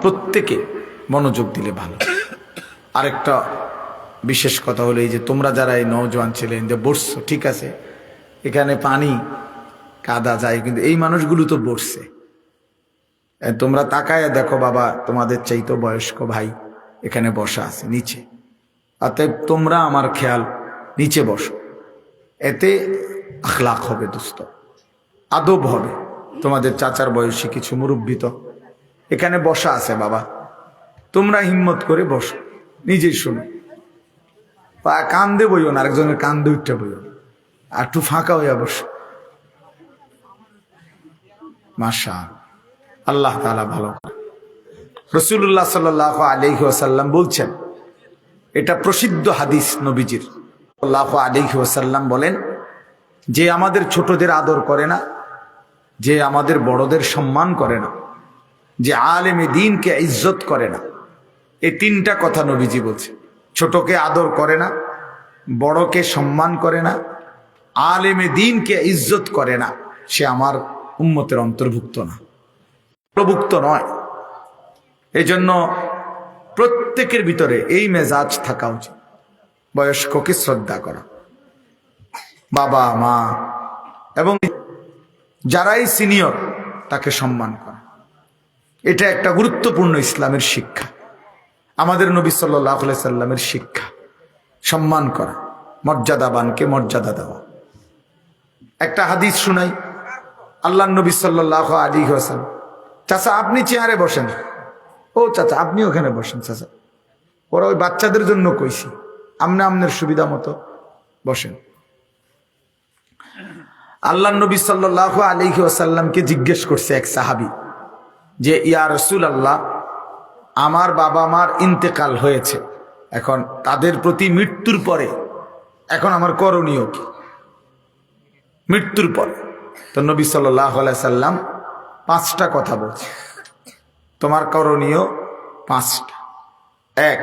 প্রত্যেকে মনোযোগ দিলে ভালো। আরেকটা বিশেষ কথা হলো এই যে তোমরা যারা এই নওজোয়ান ছিলেন যে বসছো, ঠিক আছে এখানে পানি কাদা যায়, কিন্তু এই মানুষগুলো তো বসছে। তোমরা তাকায় দেখো বাবা, তোমাদের চাইতো বয়স্ক ভাই এখানে বসা আছে নিচে, অতএব তোমরা আমার খেয়াল নিচে বসো, এতে আখলাক হবে, দোস্ত আদব হবে। তোমাদের চাচার বয়সী কিছু মুরব্বী তো এখানে বসা আছে বাবা, তোমরা হিম্মত করে বসো, নিজেই শোনো, কান্দে বইও না, আরেকজনের কান্দে উঠতে বইও না, আর একটু ফাঁকা হইয়া বসো। মাশা আল্লাহ তাআলা ভালো। রাসূলুল্লাহ সাল্লাল্লাহু আলাইহি ওয়াসাল্লাম বলছেন, এটা প্রসিদ্ধ হাদিস নবীজির, সাল্লাল্লাহু আলাইহি ওয়াসাল্লাম বলেন, যে আমাদের ছোটদের আদর করে না, যে আমাদের বড়দের সম্মান করে না, যে আলেমে দ্বীনকে ইজ্জত করে না, এই তিনটা কথা নবীজি বলছে। ছোটকে আদর করে না, বড়কে সম্মান করে না, আলেমে দ্বীনকে ইজ্জত করে না, সে আমার উম্মতের অন্তর্ভুক্ত না, অন্তর্ভুক্ত নয়। এই জন্য প্রত্যেকের ভিতরে এই মেজাজ থাকা উচিত, বয়স্ককে শ্রদ্ধা করা, বাবা মা এবং যারাই সিনিয়র তাকে সম্মান করা। এটা একটা গুরুত্বপূর্ণ ইসলামের শিক্ষা, আমাদের নবী সাল্লাল্লাহু আলাইহি সাল্লামের শিক্ষা, সম্মান করা, মর্যাদাবানকে মর্যাদা দেওয়া। একটা হাদিস শুনাই, আল্লাহর নবী সাল্লাল্লাহু আলাইহি ওয়াসাল্লাম, চাচা আপনি চেয়ারে বসেন, ও চাচা আপনি ওখানে বসেন, চাচা ওরা ওই বাচ্চাদের জন্য কইছি, আপনি আপনার সুবিধা মতো বসেন। আল্লাহর নবী সাল্লাল্লাহু আলাইহি ওয়াসাল্লামকে জিজ্ঞেস করছে এক সাহাবী যে, ইয়া রাসূলুল্লাহ, আমার বাবা মার ইন্তেকাল হয়েছে, এখন তাদের প্রতি মৃত্যুর পরে এখন আমার করণীয় কি? মৃত্যুর পরে তো নবী সাল্লাল্লাহু আলাইহি সাল্লাম 5টা কথা বলছে, তোমার করণীয় 5টা। এক,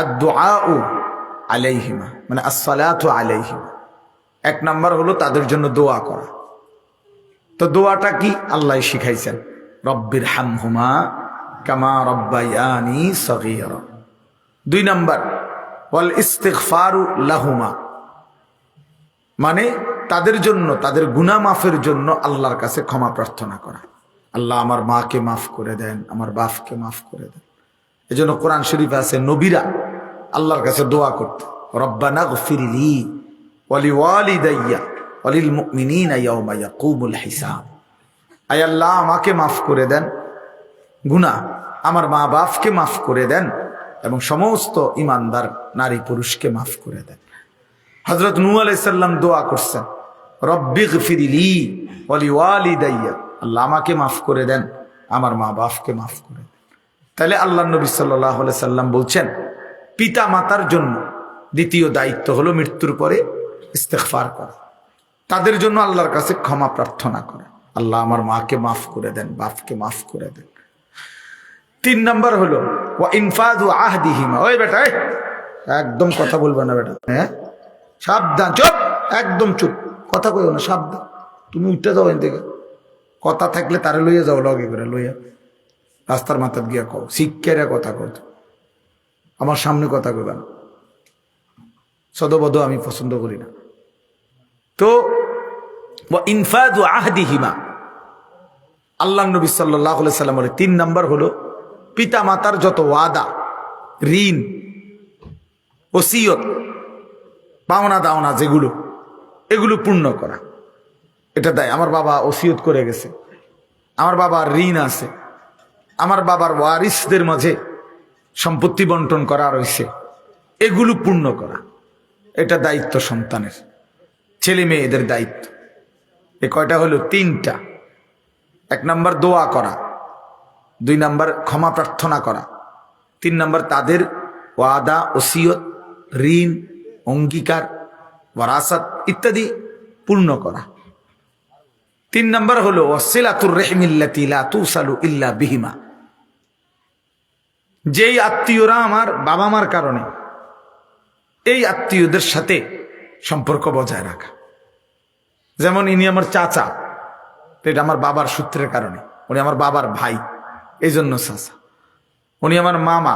আদ-দুআউ আলাইহিমা, মানে আসসালাতু আলাইহিমা। 1 নাম্বার হলো তাদের জন্য দোয়া করা। তো দোয়াটা কি? আল্লাহ শিখাইছেন, রব্বির হামহুমা কামা রব্বায়ানি সগীরা। 2 নাম্বার, ওয়াল ইস্তিগফারু লাহুমা, মানে তাদের জন্য, তাদের গুনাহ মাফের জন্য আল্লাহর কাছে ক্ষমা প্রার্থনা করা। আল্লাহ আমার মাকে মাফ করে দেন, আমার বাপকে মাফ করে দেন। এজন্য কোরআন শরীফে আছে নবীরা আল্লাহর কাছে দোয়া করত, রব্বানা গফিরলি ওয়ালিওয়ালিদাইয়া ওয়ালিল মুমিনিনা ইয়াওমা ইয়াকুমুল হিসাব। আয় আল্লাহ আমাকে মাফ করে দেন গুনাহ, আমার মা বাপকে মাফ করে দেন এবং সমস্ত ইমানদার নারী পুরুষকে মাফ করে দেন। হযরত নূহ আলাইহিস সালাম দোয়া করছেন, রব্বিগফিরলি ওয়ালিওয়ালিদাইয়া, আল্লাহ আমাকে মাফ করে দেন, আমার মা বাপকে মাফ করে দেন। তাহলে আল্লাহ নবী সাল্লাল্লাহু আলাইহি সাল্লাম বলছেন, পিতা মাতার জন্য দ্বিতীয় দায়িত্ব হলো মৃত্যুর পরে ইস্তেগফার করা, তাদের জন্য আল্লাহর কাছে ক্ষমা প্রার্থনা করা, আল্লাহ আমার মাকে মাফ করে দেন, বাপকে মাফ করে দেন। 3 নাম্বার হলো ওয়া ইনফাযু আহদিহিমা। ওই বেটা, একদম কথা বলবে না বেটা, হ্যাঁ সাবধান, চুপ, একদম চুপ, কথা কইও না, সাবধান, তুমি উঠে যাও এখান থেকে। কথা থাকলে তারে লইয়া যাও, লগে করে লইয়া রাস্তার মাথায় গিয়া কও, শিক্ষারে কথা কও, আমার সামনে কথা কইবা না, সদবদ আমি পছন্দ করি না। তো ওয়া ইনফাযু আহদিহিমা, আল্লাহ নবী সাল্লাল্লাহু আলাইহি সাল্লাম বলে 3 নাম্বার হলো পিতা মাতার যত ওয়াদা, ঋণ, ওসিয়ত, পাওনা দাওনা যেগুলো, এগুলো পূর্ণ করা। এটা দেয়, আমার বাবা ওসিয়ত করে গেছে, আমার বাবার ঋণ আছে, আমার বাবার ওয়ারিসদের মাঝে সম্পত্তি বন্টন করা রয়েছে, এগুলো পূর্ণ করা। এটা দায়িত্ব সন্তানের, ছেলে মেয়েদের দায়িত্ব। এ কয়টা হলো? 3টা। 1 নাম্বার দোয়া করা, 2 নাম্বার ক্ষমা প্রার্থনা করা, 3 নাম্বার তাদের ওয়াদা, ওসিয়ত, ঋণ, অঙ্গীকার, ওয়ারাসাত ইত্যাদি পূর্ণ করা। 3 নাম্বার হলো ওয়াসিলাতুর রাহমিল্লাতি লা তুসালু ইল্লা বিহিমা, যেই আত্মীয়রা আমার বাবা মার কারণে, এই আত্মীয়দের সাথে সম্পর্ক বজায় রাখা। যেমন ইনি আমার চাচা, তো এটা আমার বাবার সূত্রের কারণে, উনি আমার বাবার ভাই, এই জন্য চাচা। উনি আমার মামা,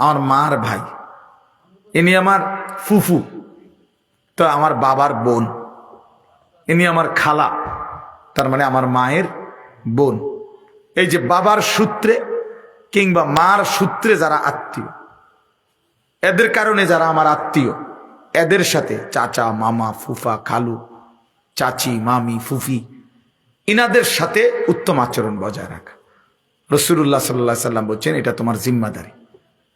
আমার মার ভাই। ইনি আমার ফুফু, তো আমার বাবার বোন। ইনি আমার খালা, তার মানে আমার মায়ের বোন। এই যে বাবার সূত্রে কিংবা মার সূত্রে যারা আত্মীয়, এদের কারণে যারা আমার আত্মীয়, এদের সাথে চাচা, মামা, ফুফা, খালু, চাচি, মামি, ফুফি, ইনাদের সাথে উত্তম আচরণ বজায় রাখা। রাসূলুল্লাহ সাল্লাল্লাহু আলাইহি সাল্লাম বলছেন এটা তোমার জিম্মাদারি।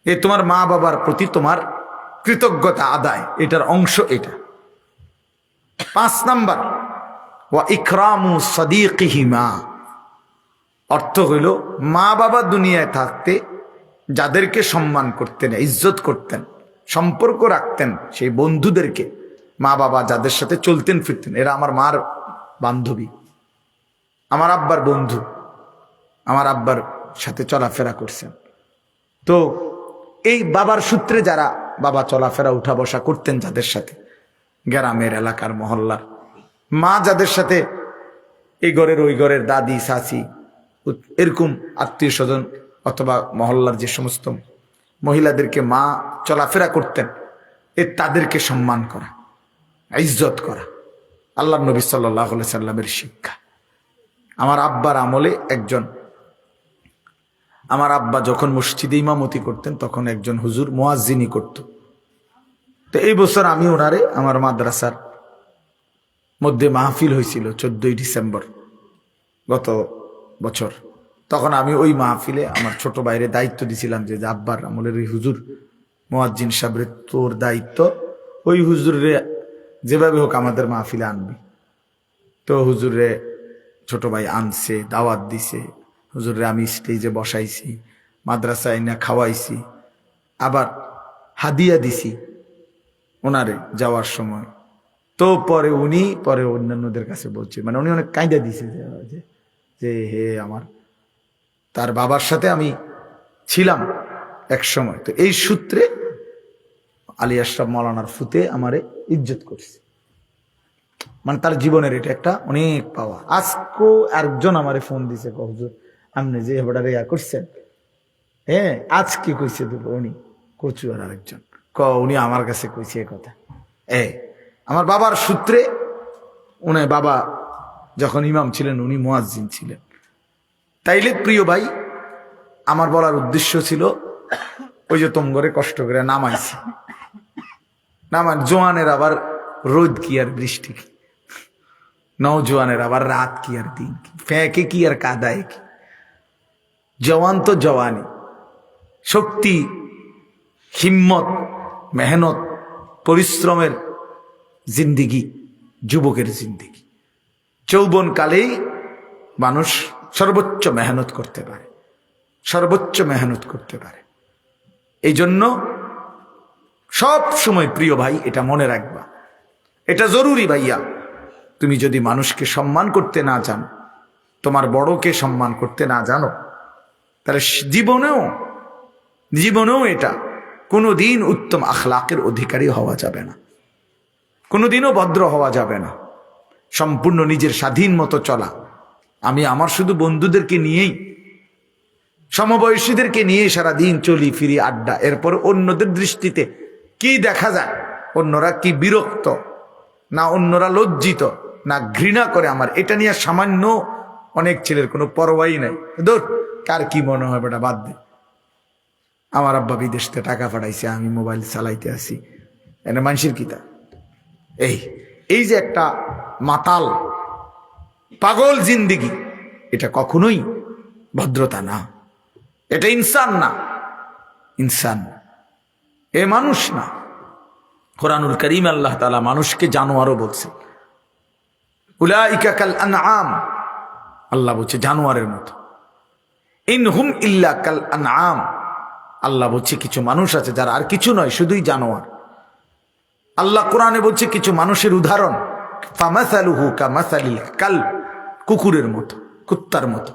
এই তোমার মা বাবার প্রতি তোমার কৃতজ্ঞতা আদায়, এটার অংশ এটা। 5 নাম্বার, ওয়া ইকরামু সাদিকিহিমা, অর্থ হইল মা বাবা দুনিয়ায় থাকতে যাদেরকে সম্মান করতেন, ইজ্জত করতেন, সম্পর্ক রাখতেন, সেই বন্ধুদেরকে, মা বাবা যাদের সাথে চলতেন ফিরতেন, এরা আমার মার বান্ধবী, আমার আব্বার বন্ধু, আমার আব্বার সাথে চলাফেরা করছেন। তো এই বাবার সূত্রে যারা বাবা চলাফেরা উঠা বসা করতেন, যাদের সাথে গ্রামের, এলাকার, মহল্লার, মা যাদের সাথে এই ঘরের ওই ঘরের দাদি, চাচি, এরকম আত্মীয় স্বজন অথবা মহল্লার যে সমস্ত মহিলাদেরকে মা চলাফেরা করতেন, তাদেরকে সম্মান করা, ইজ্জত করা, আল্লাহ নবী সাল্লাল্লাহু আলাইহি সাল্লামের শিক্ষা। আমার আব্বার আমলে আমার আব্বা যখন মসজিদে ইমামতি করতেন তখন একজন হুজুর মুয়াজ্জিনি করত। তো এই বছর আমি ওনারে আমার মাদ্রাসার মধ্যে মাহফিল হয়েছিল 14ই ডিসেম্বর গত বছর। তখন আমি ওই মাহফিলে আমার ছোট ভাইরে দায়িত্ব দিছিলাম যে আব্বার আমলের ওই হুজুর মুয়াজ্জিন সাহেবের তোর দায়িত্ব, ওই হুজুরে যেভাবে হোক আমাদের মাহফিলে আনবি। তো হুজুরে ছোট ভাই আনছে, দাওয়াত দিছে, হুজুরে আমি স্টেজে বসাইছি, মাদ্রাসায় না খাওয়াইছি, আবার হাদিয়া দিছি ওনারে যাওয়ার সময়। তো পরে অন্যান্যদের কাছে বলছে, মানে উনি অনেক কায়দা দিছে যে হে আমার, তার বাবার সাথে আমি ছিলাম এক সময়, তো এই সূত্রে আলী আশরাফ মাওলানার ফুতে আমারে ইজ্জত করছে। মানে তার জীবনের এটা একটা অনেক পাওয়া। আজকেও একজন আমারে ফোন দিছে, হুজুর আপনি যে এবারে ইয়া করছেন, হ্যাঁ আজকে কইছে দুটো, উনি কচু আর আরেকজন উনি আমার কাছে কইছে এ কথা। আমার বাবার সূত্রে, উনি বাবা যখন ইমাম ছিলেন উনি মুয়াজ্জিন ছিলেন। তাইলে প্রিয় ভাই, আমার বলার উদ্দেশ্য ছিল ওই যে তোমগরে কষ্ট করে নামাইছি, জোয়ানের আবার রোদ কি আর বৃষ্টি কি, নওজোয়ানের আবার রাত কি আর দিন কি, ফেঁকে কি আর কাদায় কি। জওয়ান তো জওয়ানি, শক্তি, হিম্মত, মেহনত, পরিশ্রমের জিন্দিগি, যুবকের জিন্দিগি। যৌবনকালেই মানুষ সর্বোচ্চ মেহনত করতে পারে, সর্বোচ্চ মেহনত করতে পারে। এই জন্য সব সময় প্রিয় ভাই এটা মনে রাখবা, এটা জরুরি ভাইয়া। তুমি যদি মানুষকে সম্মান করতে না জানো, তোমার বড়কে সম্মান করতে না জানো, তাহলে জীবনেও এটা কোনোদিন উত্তম আখলাকের অধিকারী হওয়া যাবে না, কোনোদিনও ভদ্র হওয়া যাবে না। সম্পূর্ণ নিজের স্বাধীন মতো চলা। আমি আমার শুধু বন্ধুদেরকে নিয়েই, সমবয়সীদেরকে নিয়ে সারাদিন চলি ফিরি, আড্ডা। এরপর অন্যদের দৃষ্টিতে কি দেখা যায়, অন্যরা কি বিরক্ত, না অন্যরা লজ্জিত, না ঘৃণা করে আমার, এটা নিয়ে সামান্য অনেক ছেলের কোনো পরোয়াই নাই। ধর কার কি মনে হয় বেটা বাদ দে, আমার আব্বা বিদেশ থেকে টাকা পাঠাইছে, আমি মোবাইল চালাইতে আসি, এনে মানুষের কিতা। এই যে একটা মাতাল পাগল জিন্দিগি, এটা কখনোই ভদ্রতা না, এটা ইনসান না, ইনসান এ মানুষ না। কোরআনুল কারীম আল্লাহ তাআলা মানুষকে জানোয়ারও বলছে, উলাইকা কাল আনআম, আল্লাহ বলছে জানোয়ারের মতো। ইনহুম ইল্লা কাল আনআম, আল্লাহ বলছে কিছু মানুষ আছে যারা আর কিছু নয়, শুধুই জানোয়ার। আল্লাহ কোরআনে বলছে কিছু মানুষের উদাহরণ, ফামাসালুহু কামাসালিল কালব, কুকুরের মতো, কুত্তার মতো।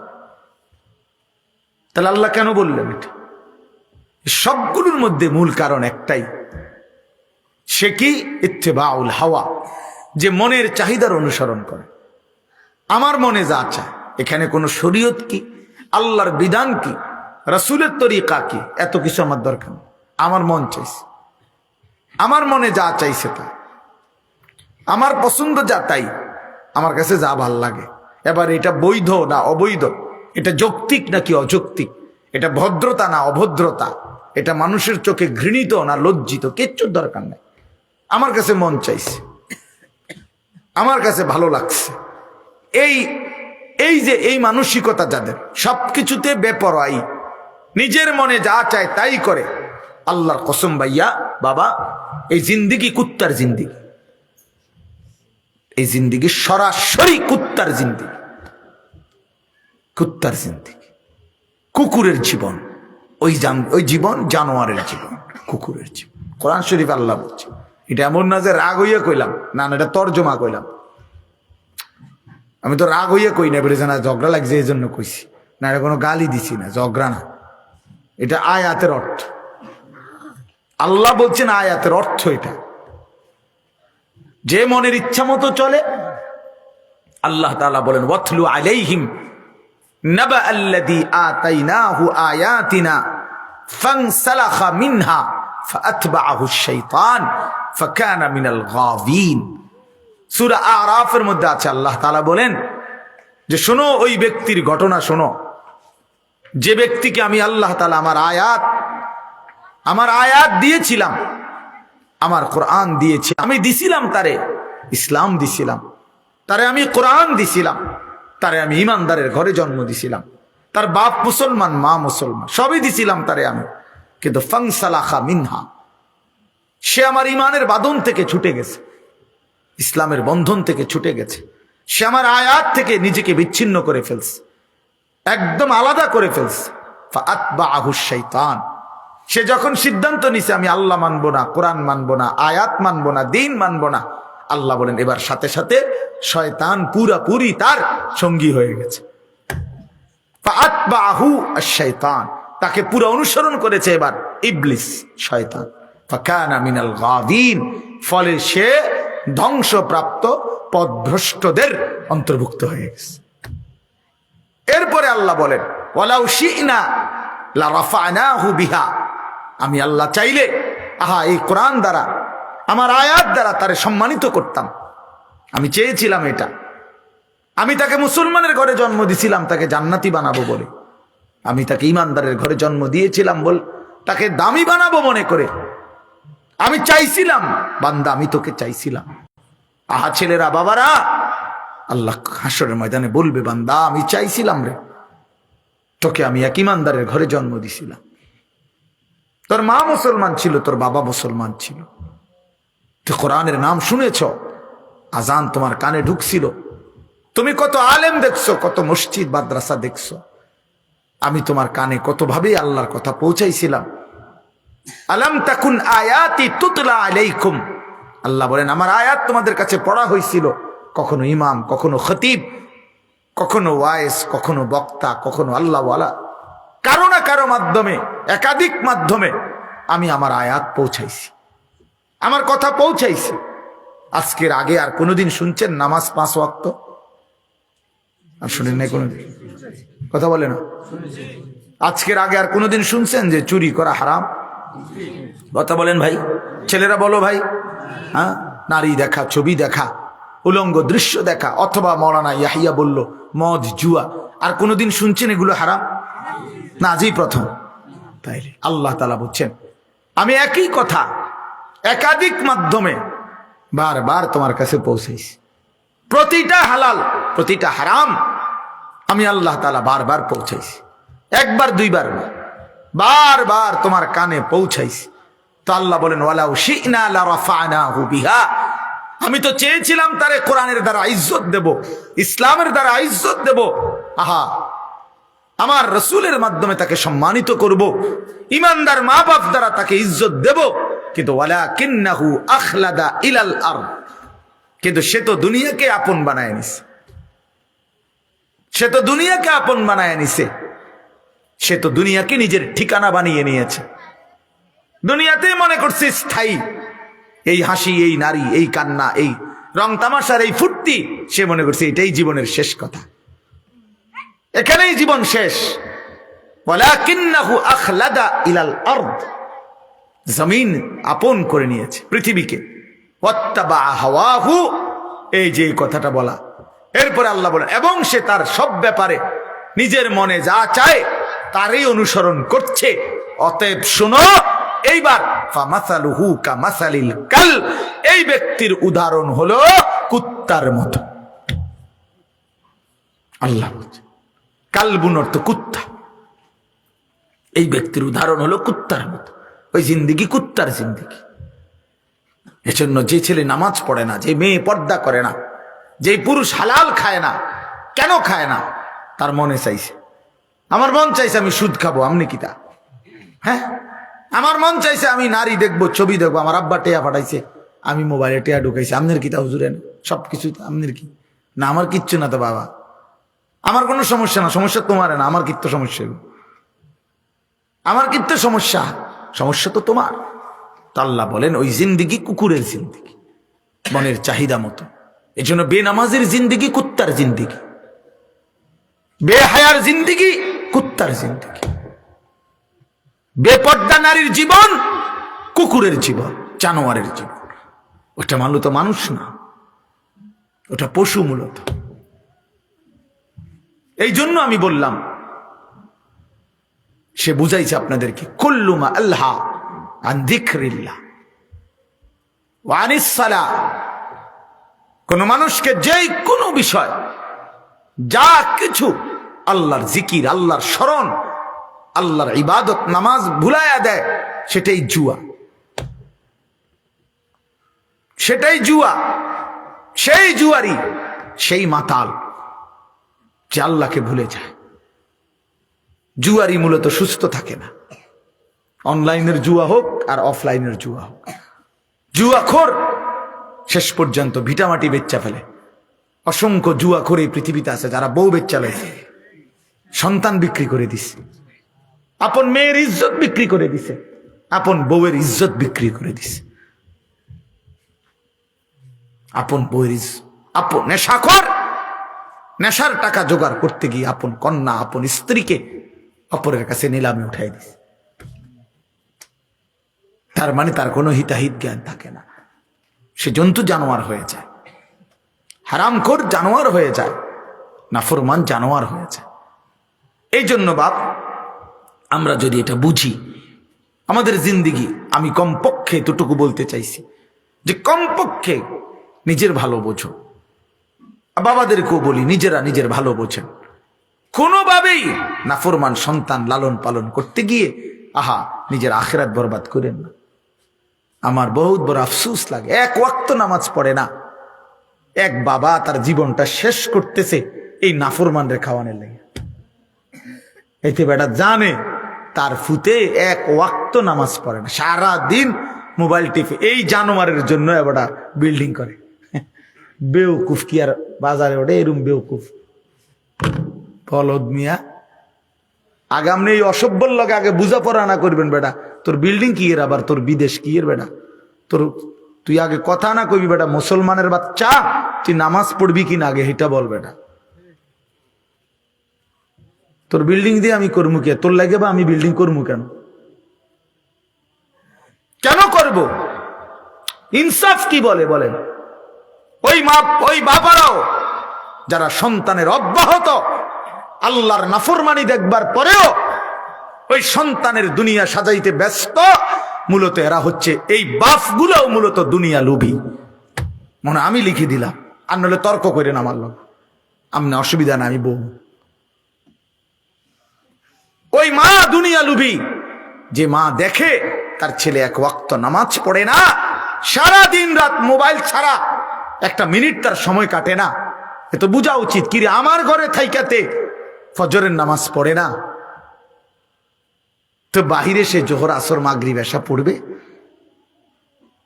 তাহলে আল্লাহ কেন বললেন এটা? সবগুলোর মধ্যে মূল কারণ একটাই, সে কি ইত্তেবাউল হাওয়া, যে মনের চাহিদার অনুসরণ করে। আমার মনে যা চায়, এখানে কোনো শরীয়ত কি, আল্লাহর বিধান কি, রাসূলের তরিকা কি, এত কিছু আমার দরকার নেই। আমার মন চাইছে, আমার মনে যা চাইছে তা, আমার পছন্দ যা তাই, আমার কাছে যা ভাল লাগে। এবার এটা বৈধ না অবৈধ, এটা যৌক্তিক নাকি অযৌক্তিক, এটা ভদ্রতা না অভদ্রতা, এটা মানুষের চোখে ঘৃণিত না লজ্জিত, কিচ্ছুর দরকার নেই। আমার কাছে মন চাইছে, আমার কাছে ভালো লাগছে। এই যে এই মানসিকতা যাদের, সবকিছুতে বেপরোয়াই, নিজের মনে যা চায় তাই করে, আল্লাহর কসম ভাইয়া বাবা, এই জিন্দিগি কুত্তার জিন্দিগি, এই জিন্দিগি সরাসরি কুত্তার জিন্দিগি, কুত্তার জিন্দিগি, কুকুরের জীবন। ওই জীবন জানোয়ারের জীবন, কুকুরের জীবন। কোরআন শরীফ আল্লাহ বলছে। এটা এমন না যে রাগ হইয়া কইলাম, না না, এটা তর্জমা কইলাম। আমি তো রাগ হইয়া কই না, বেড়ে জানা ঝগড়া লাগছে এই জন্য কইছি না, এটা কোনো গালি দিছি না, ঝগড়া না, এটা আয়াতের অর্থ। আল্লাহ বলছেন আয়াতের অর্থ এটা। যে মনের ইচ্ছা মতো চলে, আল্লাহ তাআলা বলেন ওয়াতলু আলাইহিম নাবা আল্লাযী আতাইনাহু আয়াতিনা ফানসালাখা মিনহা ফাআতবাআহু আশ-শাইতান ফাকানা মিনাল গাবিন। সূরা আরাফের মধ্যে আছে, আল্লাহ তাআলা বলেন যে শোনো ওই ব্যক্তির ঘটনা শোনো, যে ব্যক্তিকে আমি আল্লাহ তাআলা আমার আয়াত দিয়েছিলাম, আমার কোরআন দিয়েছি, আমি দিছিলাম তারে ইসলাম, দিছিলাম তারে আমি কোরআন, দিছিলাম তারে আমি ইমানদারের ঘরে জন্ম দিছিলাম, তার বাপ মুসলমান মা মুসলমান সবই দিছিলাম তারে আমি, কিন্তু ফানসালাখা মিনহা, সে আমার ইমানের বাঁধন থেকে ছুটে গেছে, ইসলামের বন্ধন থেকে ছুটে গেছে, সে আমার আয়াত থেকে নিজেকে বিচ্ছিন্ন করে ফেলছে, একদম আলাদা করে ফেলছে। ফাআতবাআহু আশ-শাইতান, সে যখন সিদ্ধান্ত নিছে আমি আল্লাহ মানবো না, কোরআন মানবো না, আয়াত মানবো না, দিন মানবো না, আল্লাহ বলেন এবার সাথে সাথে শয়তান পুরাপুরি তার সঙ্গী হয়ে গেছে। ফাআতবাআহু আশ-শাইতান, তাকে পুরো অনুসরণ করেছে এবার ইবলিস, শয়তান। ফাকানা মিনাল গাবিন, ফলে সে ধ্বংসপ্রাপ্ত পথভ্রষ্টদের অন্তর্ভুক্ত হয়ে গেছে। এরপরে আল্লাহ বলেন ওয়ালাউ শি'না লা রাফা'নাহু বিহা, আমি আল্লাহ চাইলে এই কোরআন দ্বারা, আমার আয়াত দ্বারা তারে সম্মানিত করতাম। আমি চেয়েছিলাম এটা, আমি তাকে মুসলমানের ঘরে জন্ম দিয়েছিলাম তাকে জান্নাতি বানাবো বলে, আমি তাকে ইমানদারের ঘরে জন্ম দিয়েছিলাম বল তাকে দামি বানাবো মনে করে, আমি চাইছিলাম বান্দা, আমি তোকে চাইছিলাম। ছেলেরা বাবারা, আল্লাহ হাসরের ময়দানে বলবে বান্দা আমি চাইছিলাম রে, তোকে আমি এক ইমানদারের ঘরে জন্ম দিছিলাম, তোর মা মুসলমান ছিল, তোর বাবা মুসলমান ছিল, তুই কোরআনের নাম শুনেছ, আজান তোমার কানে ঢুকছিল, তুমি কত আলেম দেখছো, কত মসজিদ মাদ্রাসা দেখছো, আমি তোমার কানে কতভাবে আল্লাহর কথা পৌঁছাইছিলাম। আলাম তাকুন আয়াতি তুতলা আলাইকুম, আল্লাহ বলেন আমার আয়াত তোমাদের কাছে পড়া হয়েছিল, কখনো ইমাম, কখনো খতিব, কখনো ওয়াইস, কখনো বক্তা, কখনো আল্লাহওয়ালা, কারো না কারো মাধ্যমে, একাধিক মাধ্যমে আমি আমার আয়াত পৌঁছাইছি, আমার কথা পৌঁছাইছি। আজকের আগে আর কোনোদিন শুনছেন নামাজ 5 ওয়াক্ত? আর শুনেন নাই কোনোদিন? কথা বলে না। আজকের আগে আর কোনোদিন শুনছেন যে চুরি করা হারাম? কথা বলেন ভাই, ছেলেরা বলো ভাই। হ্যাঁ, নারী দেখা, ছবি দেখা, উলঙ্গ দৃশ্য দেখা, অথবা মৌলানা ইয়াহিয়া বলল মদ, জুয়া, আর কোনোদিন শুনছেন এগুলো হারাম? না, আজই প্রথম। তাইলে আল্লাহ তাআলা বলছেন আমি একই কথা একাধিক মাধ্যমে বারবার তোমার কাছে পৌঁছাইছি, প্রতিটা হালাল প্রতিটা হারাম আমি আল্লাহ তাআলা বারবার পৌঁছাইছি, একবার দুইবার না, বারবার তোমার কানে পৌঁছাইছি। তো আল্লাহ বলেন ওয়ালাউ শি'না লা রাফা'নাহু বিহা, আমি তো চেয়েছিলাম তারে কোরআনের দ্বারা ইজ্জত দেব, ইসলামের দ্বারা ইজ্জত দেব, আমার রসুলের মাধ্যমে তাকে সম্মানিত করব, ইমানদার মা বাপ দ্বারা তাকে ইজ্জত দেব, কিন্তু ওয়ালাকিন্নাহু আখলাদা ইলাল আরদ, কিন্তু সে তো দুনিয়াকে আপন বানায় নিছে, সে তো দুনিয়াকে আপন বানায় নিছে, সে তো দুনিয়াকে নিজের ঠিকানা বানিয়ে নিয়েছে, দুনিয়াতেই মনে করছে স্থায়ী। এই হাসি, এই নারী, এই কান্না, এই রং তামাশার এই ফুর্তি, সে মনে করছে এটাই জীবনের শেষ কথা, এখানেই জীবন শেষ। ওয়ালাকিন্নাহু আখলাদা ইলাল আরদ, জমিন আপন করে নিয়েছে পৃথিবীকে। ওয়াত্তাবা হাওয়াহু, এই যে কথাটা বলা, এরপরে আল্লাহ বলেন এবং সে তার সব ব্যাপারে নিজের মনে যা চায় তারই অনুসরণ করছে। অতএব শোনো এইবার, ফামাসালুহু কামাসালিল কালব, এই ব্যক্তির উদাহরণ হলো কুত্তার মতো। আল্লাহ বলছে কালবুন অর্থ কুত্তা, এই ব্যক্তির উদাহরণ হলো কুত্তার মতো। ওই জিন্দিগি কুত্তার জিন্দিগি। এজন্য যে ছেলে নামাজ পড়ে না, যে মেয়ে পর্দা করে না, যে পুরুষ হালাল খায় না, কেন খায় না? তার মনে চাইছে, আমার মন চাইছে আমি সুদ খাবো, আমনি কি তা? হ্যাঁ, আমার মন চাইছে আমি নারী দেখবো, ছবি দেখবো, আমার আব্বা টেয়া পাঠাইছে, আমি মোবাইলে টেয়া ঢুকাইছি, আমনের কি তা হুজুরেন? সবকিছু আমনের কি না? আমার কিচ্ছু না তো বাবা, আমার কোনো সমস্যা না, সমস্যা তোমার না, আমার কিত্ত সমস্যা, আমার কিত্ত সমস্যা, সমস্যা তো তোমার। তো আল্লাহ বলেন ওই জিন্দিগি কুকুরের জিন্দিগি, মনের চাহিদা মতো। এই জন্য বেনামাজের জিন্দিগি কুত্তার জিন্দিগি, বেহায়ার জিন্দিগি কুত্তার জিন্দিগি, বেপর্দা নারীর জীবন কুকুরের জীবন, জানোয়ারের জীবন। ওটা মূলত মানুষ না, ওটা পশু মূলত। এই জন্য আমি বললাম, সে বুঝাইছে আপনাদেরকে, কুল্লুমা আল্লাহ আন যিকরিল্লাহ ওয়া আনিস সালাহ। কোন মানুষকে যেই কোনো বিষয়, যা কিছু আল্লাহর জিকির, আল্লাহর স্মরণ, আল্লাহর ইবাদত, নামাজ ভুলাইয়া দেয়, সেটাই জুয়া, সেটাই জুয়া। সেই জুয়ারি, সেই মাতাল যে আল্লাহকে ভুলে যায়। জুয়ারি মূলত সুস্থ থাকে না, অনলাইনের জুয়া হোক আর অফলাইনের জুয়া হোক। জুয়াখোর শেষ পর্যন্ত ভিটামাটি বেচ্চা ফেলে। অসংখ্য জুয়াখোর এই পৃথিবীতে আছে যারা বউ বেচ্চা লেছে, সন্তান বিক্রি করে দিছে, আপন মেয়ের ইজ্জত বিক্রি করে দিছে, আপন বউয়ের ইজ্জত বিক্রি করে দিছে, আপন বউয়ের ইজ্জত। আপন নেশাখোর, নেশার টাকা জোগাড় করতে গিয়ে আপন কন্যা, আপন স্ত্রীকে অপরের কাছে নিলামে উঠাই দিছে। তার মানে তার কোনো হিতাহিত জ্ঞান থাকে না, সে জন্তু জানোয়ার হয়ে যায়, হারামখোর জানোয়ার হয়ে যায়, নাফরমান জানোয়ার হয়ে যায়। এই জন্য বাপ, আমরা যদি এটা বুঝি, আমাদের জিন্দিগি, আমি কমপক্ষে এতটুকু বলতে চাইছি যে কমপক্ষে নিজের ভালো বোঝো। বাবাদেরকেও বলি, নিজেরা নিজের ভালো বোঝেন। কোনোভাবেই নাফরমান সন্তান লালন পালন করতে গিয়ে নিজের আখিরাত বরবাদ করেন না। আমার বহুত বড় আফসোস লাগে, এক ওয়াক্ত নামাজ পড়ে না, এক বাবা তার জীবনটা শেষ করতেছে এই নাফরমানরে খাওয়ানোর লাগে। এতে বেটা জানে তার ফুতে এক ওয়াক্ত নামাজ পড়ে না, সারা দিন মোবাইল টিপে এই জানোয়ারের জন্য বেটা বিল্ডিং করে। বেউকুফ কি আর বাজারে ওঠে এরম বেউকুফ ফলদ মিয়া। আগাম নেই অসভ্যর লগে আগে বুঝা পড়া না করবেন বেটা, তোর বিল্ডিং কি এর, আবার তোর বিদেশ কি এর বেটা, তুই আগে কথা না কইবি বেটা, মুসলমানের বাচ্চা তুই নামাজ পড়বি কিনা আগে এটা বল বেটা। তোর বিল্ডিং দিয়ে আমি করবো কে, তোর লাগে বা আমি বিল্ডিং করবো কেন, কেন করব? ইনসাফ কি বলে বলেন? ওই বাবারাও যারা সন্তানের অব্যাহত আল্লাহর নাফরমানি দেখবার পরেও ওই সন্তানের দুনিয়া সাজাইতে ব্যস্ত, মূলত এরা হচ্ছে এই বাপগুলোও মূলত দুনিয়া লোভী। মনে আমি লিখে দিলাম, আর নলে তর্ক করেন আমার লোক, আমনে অসুবিধা না, আমি বউ। ওই মা দুনিয়া লোভী, যে মা দেখে তার ছেলে এক ওয়াক্ত নামাজ পড়ে না, সারা দিন রাত মোবাইল ছাড়া একটা মিনিট তার সময় কাটে না, এ তো বোঝা উচিত কিরে আমার ঘরে থাইকাতে ফজরের নামাজ পড়ে না, তো বাহিরে সে জোহর আসর মাগরিব এশা পড়বে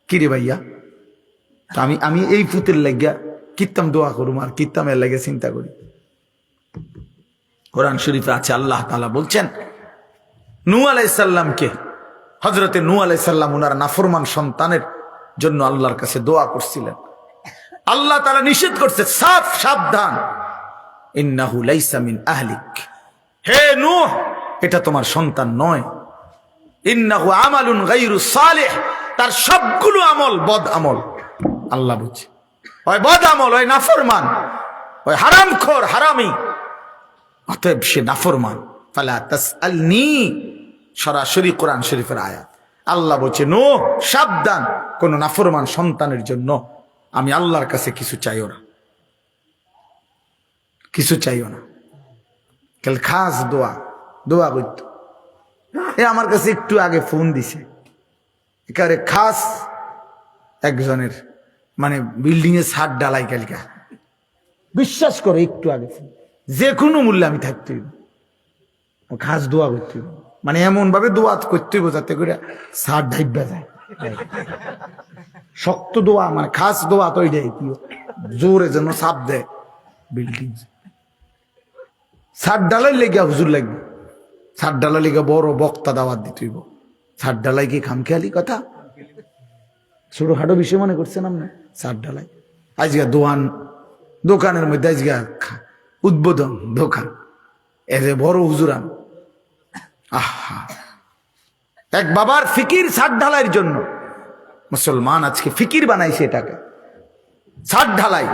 কিরে ভাইয়া? তো আমি এই ফুতের লাগিয়া কিত্তাম দোয়া করুম আর কিত্তাম এর লাগে চিন্তা করি। কোরআন শরীফে আছে, আল্লাহ তাআলা বলছেন নূহ আলাইহিস সালামকে, হযরতে নূহ আলাইহিস সালাম ওনার নাফরমান সন্তানের জন্য আল্লাহর কাছে দোয়া করছিলেন। আল্লাহ তাআলা নিষেধ করছে, সাবধান, ইন্নাহু লাইসা মিন আহলিক, হে নূহ এটা তোমার সন্তান নয়। ইন্নাহু আমালুন গায়রু সালিহ, তার সবগুলো আমল বদ আমল। আল্লাহ বুঝছে ওই বদ আমল, ওই নাফরমান, ওই হারামখোর, হারামি, অতএব সে নাফরমান। ফালা তাসআলনি, সরাসরি কোরআন শরীফের আয়াত। আল্লাহ বলছে নো, সাবধান, কোন নাফরমান সন্তানের জন্য আমি আল্লাহর কাছে কিছু চাইও না, কিছু চাইও না। কাল খাস দোয়া, দোয়া করতো। এ আমার কাছে একটু আগে ফোন দিছে, একেবারে খাস একজনের, মানে বিল্ডিং এর ছাদ ডালাই কালকা, বিশ্বাস করে একটু আগে ফোন, যে কোনো মূল্যে আমি থাকতে হইব, খাস দোয়া করতে হইব, মানে এমন ভাবে দোয়া করতে হইব যাতে করে ছাদ ঢাইবা যায়। শক্ত দোয়া, মানে খাস দোয়া তো এটাই, জোরে যেন চাপ দেয় বিল্ডিং। ছাদ ডালাই লেগে হুজুর লাগবে, ছাদ ডালা লেগে বড় বক্তা দাওয়াত দিতে হইব। ছাদ ডালাই কি খামখেয়ালি কথা? ছোটখাটো বিষয় মনে করছেন আপনি? ছাদ ডালাই আজকে দোকানের মধ্যে আজকে উদ্বোধন দোকান, এ যে বড় হুজুরান। আহা, এক বাবার ফিকির ছাদ ঢালাইয়ের জন্য মুসলমান আজকে ফিকির বানাইছে এটাকে। ছাদ ঢালাই,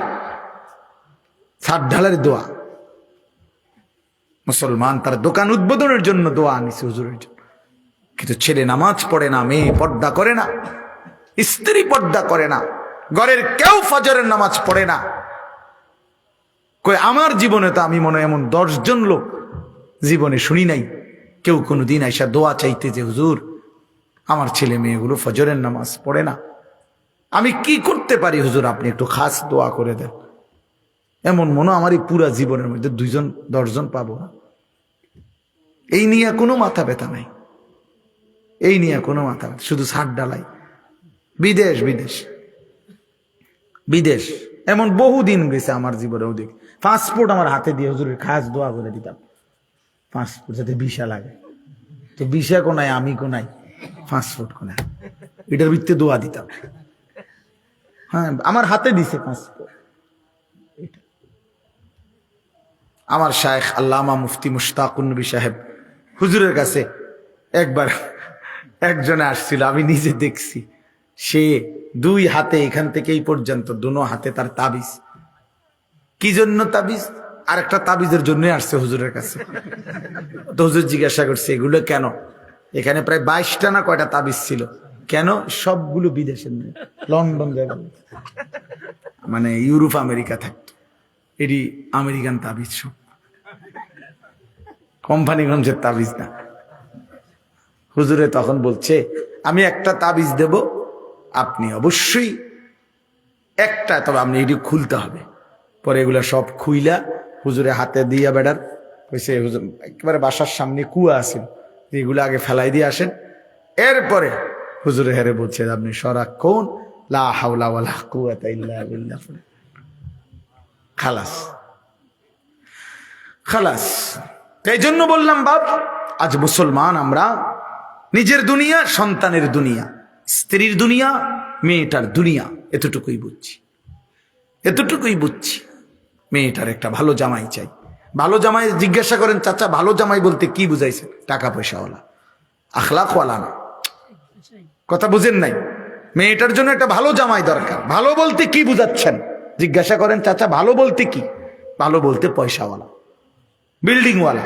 ছাদ ঢালাইয়ের দোয়া। মুসলমান তার দোকান উদ্বোধনের জন্য দোয়া আনিছে হুজুরের জন্য, কিন্তু ছেলে নামাজ পড়ে না, মেয়ে পর্দা করে না, স্ত্রী পর্দা করে না, ঘরের কেউ ফজরের নামাজ পড়ে না। কই আমার জীবনে তো আমি মনে হয় এমন 10 জন লোক জীবনে শুনি নাই কেউ কোনোদিন আইসা দোয়া চাইতে যে হুজুর আমার ছেলে মেয়েগুলো ফজরের নামাজ পড়ে না, আমি কি করতে পারি হুজুর, আপনি একটু খাস দোয়া করে দেন। এমন মনে আমার এই পুরা জীবনের মধ্যে 2 জন 10 জন পাবো না। এই নিয়ে কোনো মাথা ব্যথা নাই, এই নিয়ে কোনো মাথা ব্যথা, শুধু ছাদ ডালাই। বিদেশ বিদেশ বিদেশ এমন বহুদিন গেছে আমার জীবনে, ওদিক পাসপোর্ট আমার হাতে দিয়ে হুজুরের খাস দোয়া করে দিতাম, পাসপোর্ট যাতে ভিসা লাগে, তো ভিসা কোনায় আমি কোনায় পাসপোর্ট কোনায়, এটার ভিত্তিতে দোয়া দিতাম। হ্যাঁ, আমার হাতে দিছে পাসপোর্ট। আমার শায়েখ আল্লামা মুফতি মুশতাকুন নবী সাহেব হুজুরের কাছে একবার একজনে আসছিল, আমি নিজে দেখছি, সে 2 হাতে এখান থেকে এই পর্যন্ত 2 হাতে তার তাবিজ। কি জন্য তাবিজ? আর একটা তাবিজের জন্য আসছে হুজুরের কাছে। তো হুজুর জিজ্ঞাসা করছে এগুলো কেন? এখানে প্রায় 22টা না কয়টা তাবিজ ছিল। কেন? সবগুলো বিদেশের, লন্ডন যাবে, মানে ইউরোপ আমেরিকা থাকতো, এটি আমেরিকান তাবিজ, সব কোম্পানিগঞ্জের তাবিজ না। হুজুরে তখন বলছে আমি একটা তাবিজ দেব, আপনি অবশ্যই একটা, তবে আপনি এটি খুলতে হবে। পরে এগুলা সব খুইলা হুজুরে হাতে দিয়া বেড়ার কইছে, হুজুর একেবারে বাসার সামনে কুয়া আছে, এগুলো আগে ফেলাই দিয়ে আসেন। এরপরে হুজুরে হেরে বলছে আপনি সারাক্ষণ লা হাওলা ওয়ালা কুওয়াতা ইল্লা বিল্লাহ, খালাস খালাস। এই জন্য বললাম বাপ, আজ মুসলমান আমরা নিজের দুনিয়া, সন্তানের দুনিয়া, স্ত্রীর দুনিয়া, মেয়েটার দুনিয়া, এতটুকুই বুঝছি, এতটুকুই বুঝছি। মেয়েটার একটা ভালো জামাই চাই। ভালো জামাই জিজ্ঞাসা করেন চাচা ভালো জামাই বলতে কি বুঝাইছে? টাকা পয়সাওয়ালা, আখলাকওয়ালা না। কথা বুঝেন নাই? মেয়েটার জন্য একটা ভালো জামাই দরকার। ভালো বলতে কি বুঝাচ্ছেন জিজ্ঞাসা করেন চাচা, ভালো বলতে কি? ভালো বলতে পয়সাওয়ালা, বিল্ডিংওয়ালা,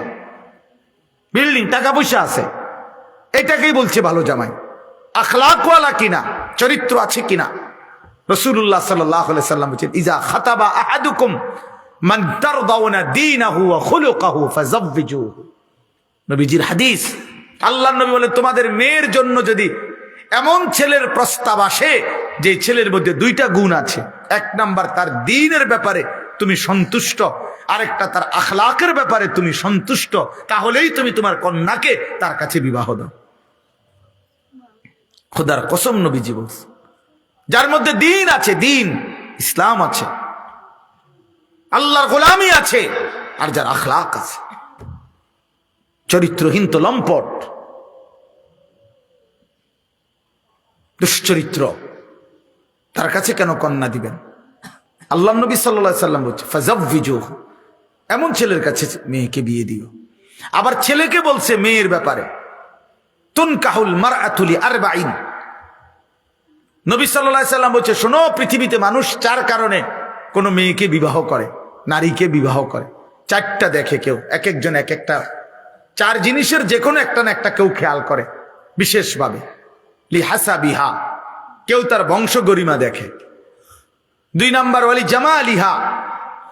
বিল্ডিং, টাকা পয়সা আছে, এটাকেই বলছে ভালো জামাই। আখলাকওয়ালা কিনা, চরিত্র আছে কিনা। রাসূলুল্লাহ সাল্লাল্লাহু আলাইহি সাল্লাম বলেছেন ইজা খাতাবা আহাদুকুম মান তারদাউনা দীনাহু ওয়া খুলুকাহু ফাযাওবিজুহু। নবীজির হাদিস, আল্লাহর নবী বলেন তোমাদের মেয়ের জন্য যদি এমন ছেলের প্রস্তাব আসে যে ছেলের মধ্যে 2টা গুণ আছে, 1 নাম্বার তার দ্বীনের ব্যাপারে তুমি সন্তুষ্ট, আরেকটা তার আখলাকের ব্যাপারে তুমি সন্তুষ্ট, তাহলেই তুমি তোমার কন্যাকে তার কাছে বিবাহ দাও। খোদার কসম নবীজি বলছে, যার মধ্যে দ্বীন আছে, দ্বীন ইসলাম আছে, আল্লাহর গোলামি আছে, আর যার আখলাক আছে, চরিত্রহীন তো লম্পট, দুশ্চরিত্র, তার কাছে কেন কন্যা দিবেন? আল্লাহ নবী সাল্লাল্লাহু আলাইহি সাল্লাম বলছে ফাযাওবিজুহু, এমন ছেলের কাছে মেয়েকে বিয়ে দিও। আবার ছেলেকে বলছে মেয়ের ব্যাপারে, তুনকাহুল মারআতু লিআরবাঈন। নবী সাল্লাল্লাহু আলাইহি সাল্লাম বলছে, শোনো, পৃথিবীতে মানুষ 4 কারণে কোনো মেয়েকে বিবাহ করে, নারীকে বিবাহ করে। 4টা দেখে কেউ, এক একজন এক একটা 4 জিনিসের যে কোনো একটা না একটা কেউ খেয়াল করে বিশেষভাবে। লিহাসাবিহা, কেউ তার বংশ গরিমা দেখে। 2 নাম্বার ওয়ালি জামালিহা,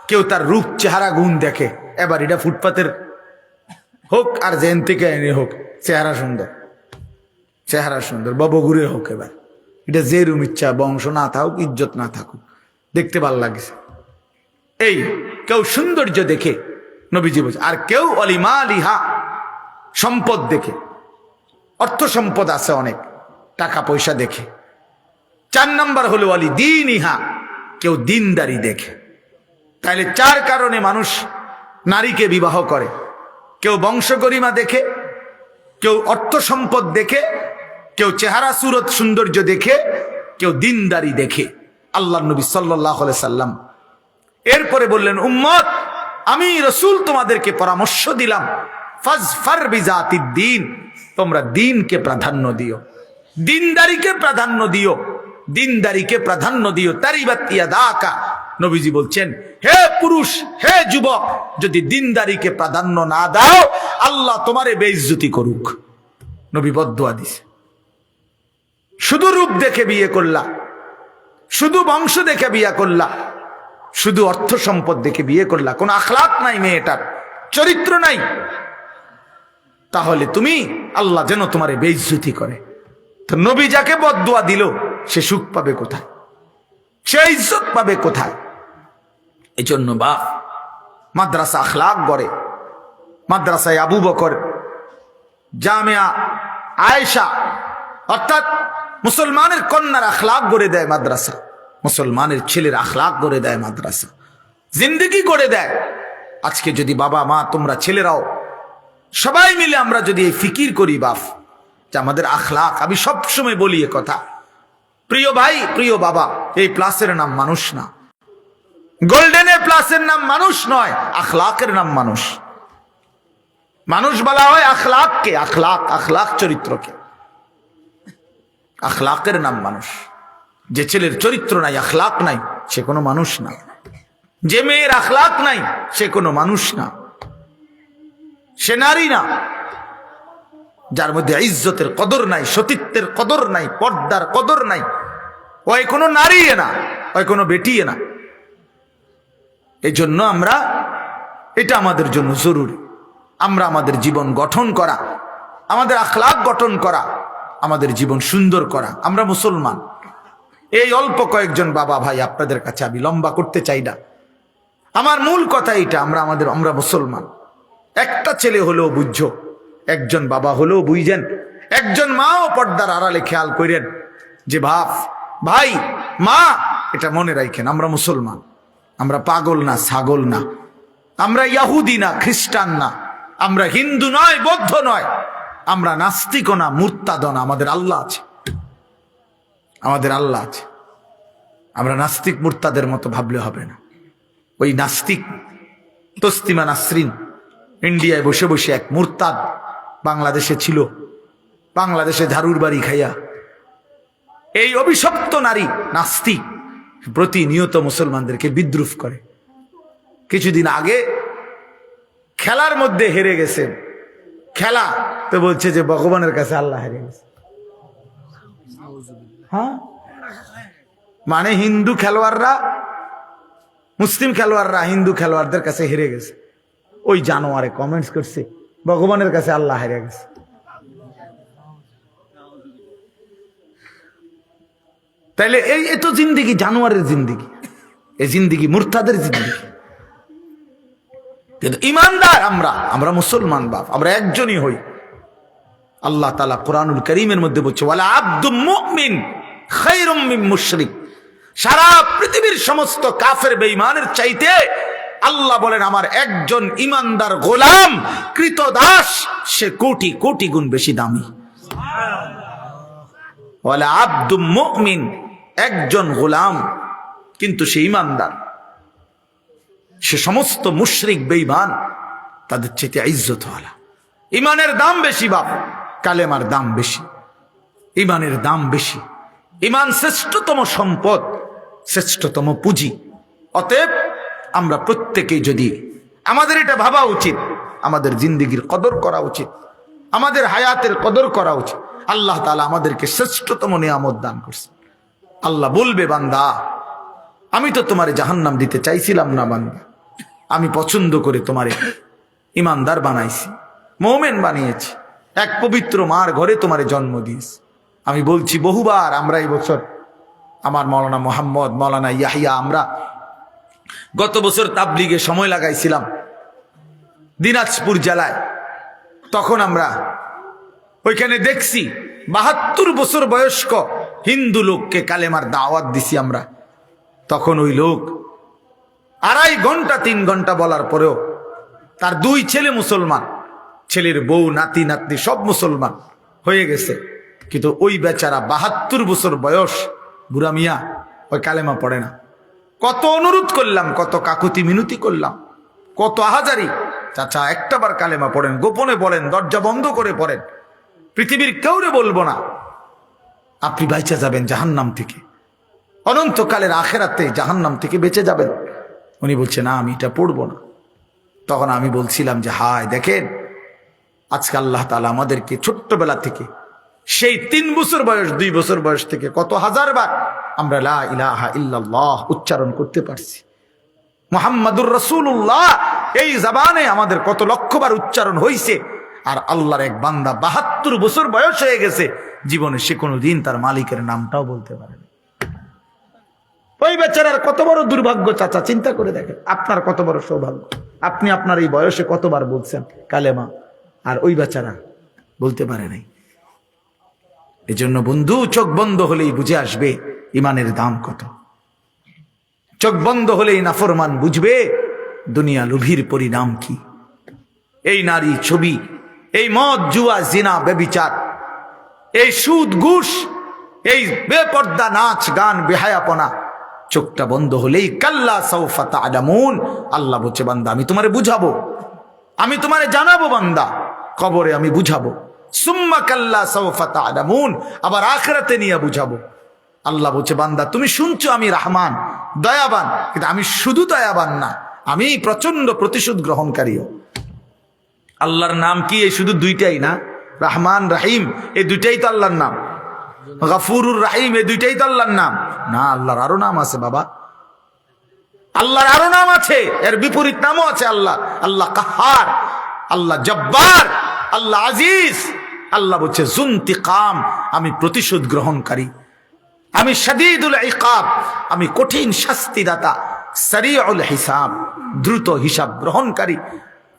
কেউ তার রূপ চেহারা গুণ দেখে। এবার এটা ফুটপাতের হোক আর জেন থেকে এনে হোক, চেহারা সুন্দর, চেহারা সুন্দর, ববগুড়ে হোক, এবার এটা যে রুম ইচ্ছা, বংশ না থাকুক, ইজ্জত না থাকুক, দেখতে ভালো লাগছে। এই কেউ সৌন্দর্য দেখে নবীজি বলছে। আর কেউ অলিমালিহা, সম্পদ দেখে, অর্থ সম্পদ আছে অনেক, টাকা পয়সা দেখে। 4 নাম্বার হলো অলি দিন ইহা, কেউ দিনদারি দেখে। তাইলে 4 কারণে মানুষ নারীকে বিবাহ করে। কেউ বংশ গরিমা দেখে, কেউ অর্থ সম্পদ দেখে, কেউ চেহারা সুরত সৌন্দর্য দেখে, কেউ দিনদারি দেখে। আল্লাহ নবী সাল্লাল্লাহু আলাইহি সাল্লাম এরপরে বললেন, উম্মত, আমি রাসূল তোমাদেরকে পরামর্শ দিলাম, ফাজফার বিজাতিদ দ্বীন, তোমরা দ্বীনকে প্রাধান্য দিও, দিনদারিকে প্রাধান্য দিও, দিনদারিকে প্রাধান্য দিও। তারিবাত ইয়াদাকা, নবীজি বলছেন, হে পুরুষ, হে যুবক, যদি দিনদারিকে প্রাধান্য না দাও, আল্লাহ তোমারে বেইজ্জতি করুক। নবী বদদুয়া দিছে। শুধু রূপ দেখে বিয়ে করলা, শুধু বংশ দেখে বিয়ে করলা, শুধু অর্থ সম্পদ দেখে বিয়ে করলা, কোন আখলাক নাই, মেয়েটার চরিত্র নাই, তাহলে তুমি, আল্লাহ যেন তোমারে বেইজ্জতি করে। তো নবী যাকে বদদুয়া দিল, সে সুখ পাবে কোথায়, সে ইজ্জত পাবে কোথায়? এই জন্য বাপ মাদ্রাসা আখলাক গড়ে। মাদ্রাসায় আবু বকর, জামিয়া আয়েশা, অর্থাৎ মুসলমানের কন্যার আখলাক গড়ে দেয় মাদ্রাসা, মুসলমানের ছেলের আখলাক গড়ে দেয় মাদ্রাসা, জিন্দেগি গড়ে দেয়। আজকে যদি বাবা মা, তোমরা ছেলেরাও সবাই মিলে আমরা যদি এই ফিকির করি বাপ, যে আমাদের আখলাক, আমি সবসময় বলি এ কথা, প্রিয় ভাই, প্রিয় বাবা, এই প্লাসের নাম মানুষ না, গোল্ডেন এ প্লাসের নাম মানুষ নয়, আখলাকের নাম মানুষ। মানুষ বলা হয় আখলাককে, আখলাক, আখলাক চরিত্রকে, আখলাকের নাম মানুষ। যে ছেলের চরিত্র নাই, আখলাক নাই, সে কোনো মানুষ না। যে মেয়ের আখলাক নাই, সে কোনো মানুষ না, সে নারী না। যার মধ্যে ইজ্জতের কদর নাই, সতীত্বের কদর নাই, পর্দার কদর নাই, ওই কোনো নারী না, ওই কোনো বেটি না। এই জন্য আমরা, এটা আমাদের জন্য জরুরি, আমরা আমাদের জীবন গঠন করা, আমাদের আখলাক গঠন করা, আমাদের জীবন সুন্দর করা। আমরা মুসলমান। এই অল্প কয়েকজন বাবা ভাই আপনাদের কাছে আমি লম্বা করতে চাই না, আমার মূল কথা এটা, আমরা মুসলমান। একটা ছেলে হলেও বুঝছো, একজন বাবা হলেও বুঝেন, একজন মাও পর্দার আড়ালে খেয়াল করেন যে বাপ, ভাই, মা, এটা মনে রাখেন, আমরা মুসলমান, আমরা পাগল না, ছাগল না, আমরা ইহুদি না, খ্রিস্টান না, আমরা হিন্দু নয়, বৌদ্ধ নয়, আমরা নাস্তিক না, মুরতাদ না, আমাদের আল্লাহ আছে, আমাদের আল্লাহ আছে। আমরা নাস্তিক মুরতাদের মতো ভাবলে হবে না। ওই নাস্তিক তসলিমা নাসরিন ইন্ডিয়ায় বসে বসে এক মুরতাদ বাংলাদেশে ছিল, বাংলাদেশে ঝাড়ুর বাড়ি খাইয়া, এই অভিশপ্ত নারী নাস্তিক প্রতিনিয়ত মুসলমানদেরকে বিদ্রুপ করে। কিছুদিন আগে খেলার মধ্যে হেরে গেছেন, খেলা তো বলছে যে ভগবানের কাছে আল্লাহ হেরে গেছে। হ্যাঁ, মানে হিন্দু খেলোয়াড়রা, মুসলিম খেলোয়াড়রা হিন্দু খেলোয়াড়দের কাছে হেরে গেছে। ওই জানোয়ারে কমেন্টস করছে, ভগবানের কাছে আল্লাহ হেরে গেছে। তাইলে এই এত জিন্দিগি জানোয়ারের জিন্দিগি, এই জিন্দিগি মুরতাদের জিন্দিগি। কিন্তু ইমানদার আমরা মুসলমান বাপ, আমরা একজনই হই। আল্লাহ তাআলা কোরআনুল কারীমের মধ্যে বলছে, ওয়ালা আবদুম মুমিন খায়রুম মিন মুশরিক। সারা পৃথিবীর সমস্ত কাফের বেঈমানের চাইতে আল্লাহ বলেন, আমার একজন ইমানদার গোলাম, কৃতদাস, সে কোটি কোটি গুণ বেশি দামি। ওয়ালা আবদুম মুমিন, একজন গোলাম, কিন্তু সে ইমানদার। সে সমস্ত মুশরিক বেঈমান তাদের চেয়ে ইজ্জতওয়ালা। ইমানের দাম বেশি বাপ, কালেমার দাম বেশি, ইমানের দাম বেশি। ইমান শ্রেষ্ঠতম সম্পদ, শ্রেষ্ঠতম পুঁজি। অতএব আমরা প্রত্যেকেই যদি, আমাদের এটা ভাবা উচিত, আমাদের জিন্দেগির কদর করা উচিত, আমাদের হায়াতের কদর করা উচিত। আল্লাহ তাআলা আমাদেরকে শ্রেষ্ঠতম নিয়ামত দান করছে। আল্লাহ বলবে, বান্দা আমি তো তোমারে জাহান্নাম দিতে চাইছিলাম না বান্দা, আমি পছন্দ করে তোমারে ইমানদার বানাইছি, মুমিন বানিয়েছি, এক পবিত্র মার ঘরে তোমারে জন্ম দিয়েছি। আমি বলছি বহুবার, আমরা এই বছর আমার মৌলানা মোহাম্মদ, মৌলানা ইয়াহিয়া, আমরা গত বছর তাবলিগে সময় লাগাইছিলাম দিনাজপুর জেলায়। তখন আমরা ওইখানে দেখছি 72 বছর বয়স্ক হিন্দু লোককে কালেমার দাওয়াত দিছি আমরা। তখন ওই লোক 2.5 ঘন্টা 3 ঘন্টা বলার পরেও তার 2 ছেলে মুসলমান, ছেলের বউ নাতি নাতনি সব মুসলমান হয়ে গেছে, কিন্তু ওই বেচারা 72 বছর বয়স বুড়া মিয়া ওই কালেমা পড়ে না। কত অনুরোধ করলাম, কত কাকুতি মিনতি করলাম, কত আহাজারি, চাচা একটাবার কালেমা পড়েন, গোপনে বলেন, দরজা বন্ধ করে পড়েন, পৃথিবীর কেউরে বলবো না, আপনি বাইচা যাবেন জাহান্নাম থেকে, অনন্তকালের আখেরাতে জাহান্নাম থেকে বেঁচে যাবেন। উনি বলছে না আমি এটা পড়বো না। তখন আমি বলছিলাম যে হায় দেখেন, আজকে আল্লাহ তাআলা আমাদেরকে ছোট্টবেলা থেকে, সেই 3 বছর বয়স 2 বছর বয়স থেকে কত হাজারবার আমরা লা ইলাহা ইল্লাল্লাহ উচ্চারণ করতে পারছি। মুহাম্মাদুর রাসূলুল্লাহ এই জবানে আমাদের কত লক্ষবার উচ্চারণ হয়েছে। আর আল্লাহর এক বান্দা 72 বছর বয়স হয়ে গেছে, জীবনে সে কোনোদিন তার মালিকের নামটাও বলতে পারে না। ওই বেচারার কত বড় দুর্ভাগ্য চাচা, চিন্তা করে দেখেন, আপনার কত বড় সৌভাগ্য, আপনি আপনার এই বয়সে কতবার বলছেন কালেমা, আর ওই বেচারা বলতে পারে নাই। এজন্য বন্ধু, চোখ বন্ধ হলেই বুঝে আসবে ইমানের দাম কত। চোখ বন্ধ হলেই নাফরমান বুঝবে দুনিয়া লোভীর পরিণাম কি। এই নারী ছবি, এই মদ জুয়া জিনা বেবিচার, এই সুদ ঘুষ, এই বেপর্দা নাচ গান বেহায়াপনা, চোখটা বন্ধ হলেই কাল্লা সাউফা তা'লামুন। আল্লাহ বলছে বান্দা আমি তোমারে বুঝাবো, আমি তোমারে জানাবো বান্দা, কবরে আমি বুঝাবো, সুম্মা কাল্লা সাউফা তা'লামুন, আবার আখিরাতে নিয়ে বুঝাবো। আল্লাহ বলছে বান্দা তুমি শুনছো আমি রহমান দয়াবান, কিন্তু আমি শুধু দয়াবান না, আমি প্রচন্ড প্রতিশোধ গ্রহণকারীও। আল্লাহর নাম কি এই শুধু 2টাই না? রহমান রহিম এই 2টাই তো আল্লাহর নাম। গফুরুর রহিম এই 2টাই তো আল্লাহর নাম না? আল্লাহর আরো নাম আছে বাবা, আল্লাহর আরো নাম আছে, এর বিপরীত নামও আছে। আল্লাহ আল্লাহ কাহার, আল্লাহ জব্বার, আল্লাহ আজিজ। আল্লাহ বলছে জুনতিকাম, আমি প্রতিশোধ গ্রহণকারী, আমি শাদীদুল ইকাব, আমি কঠিন শাস্তিদাতা, সারিউল হিসাব, দ্রুত হিসাব গ্রহণকারী।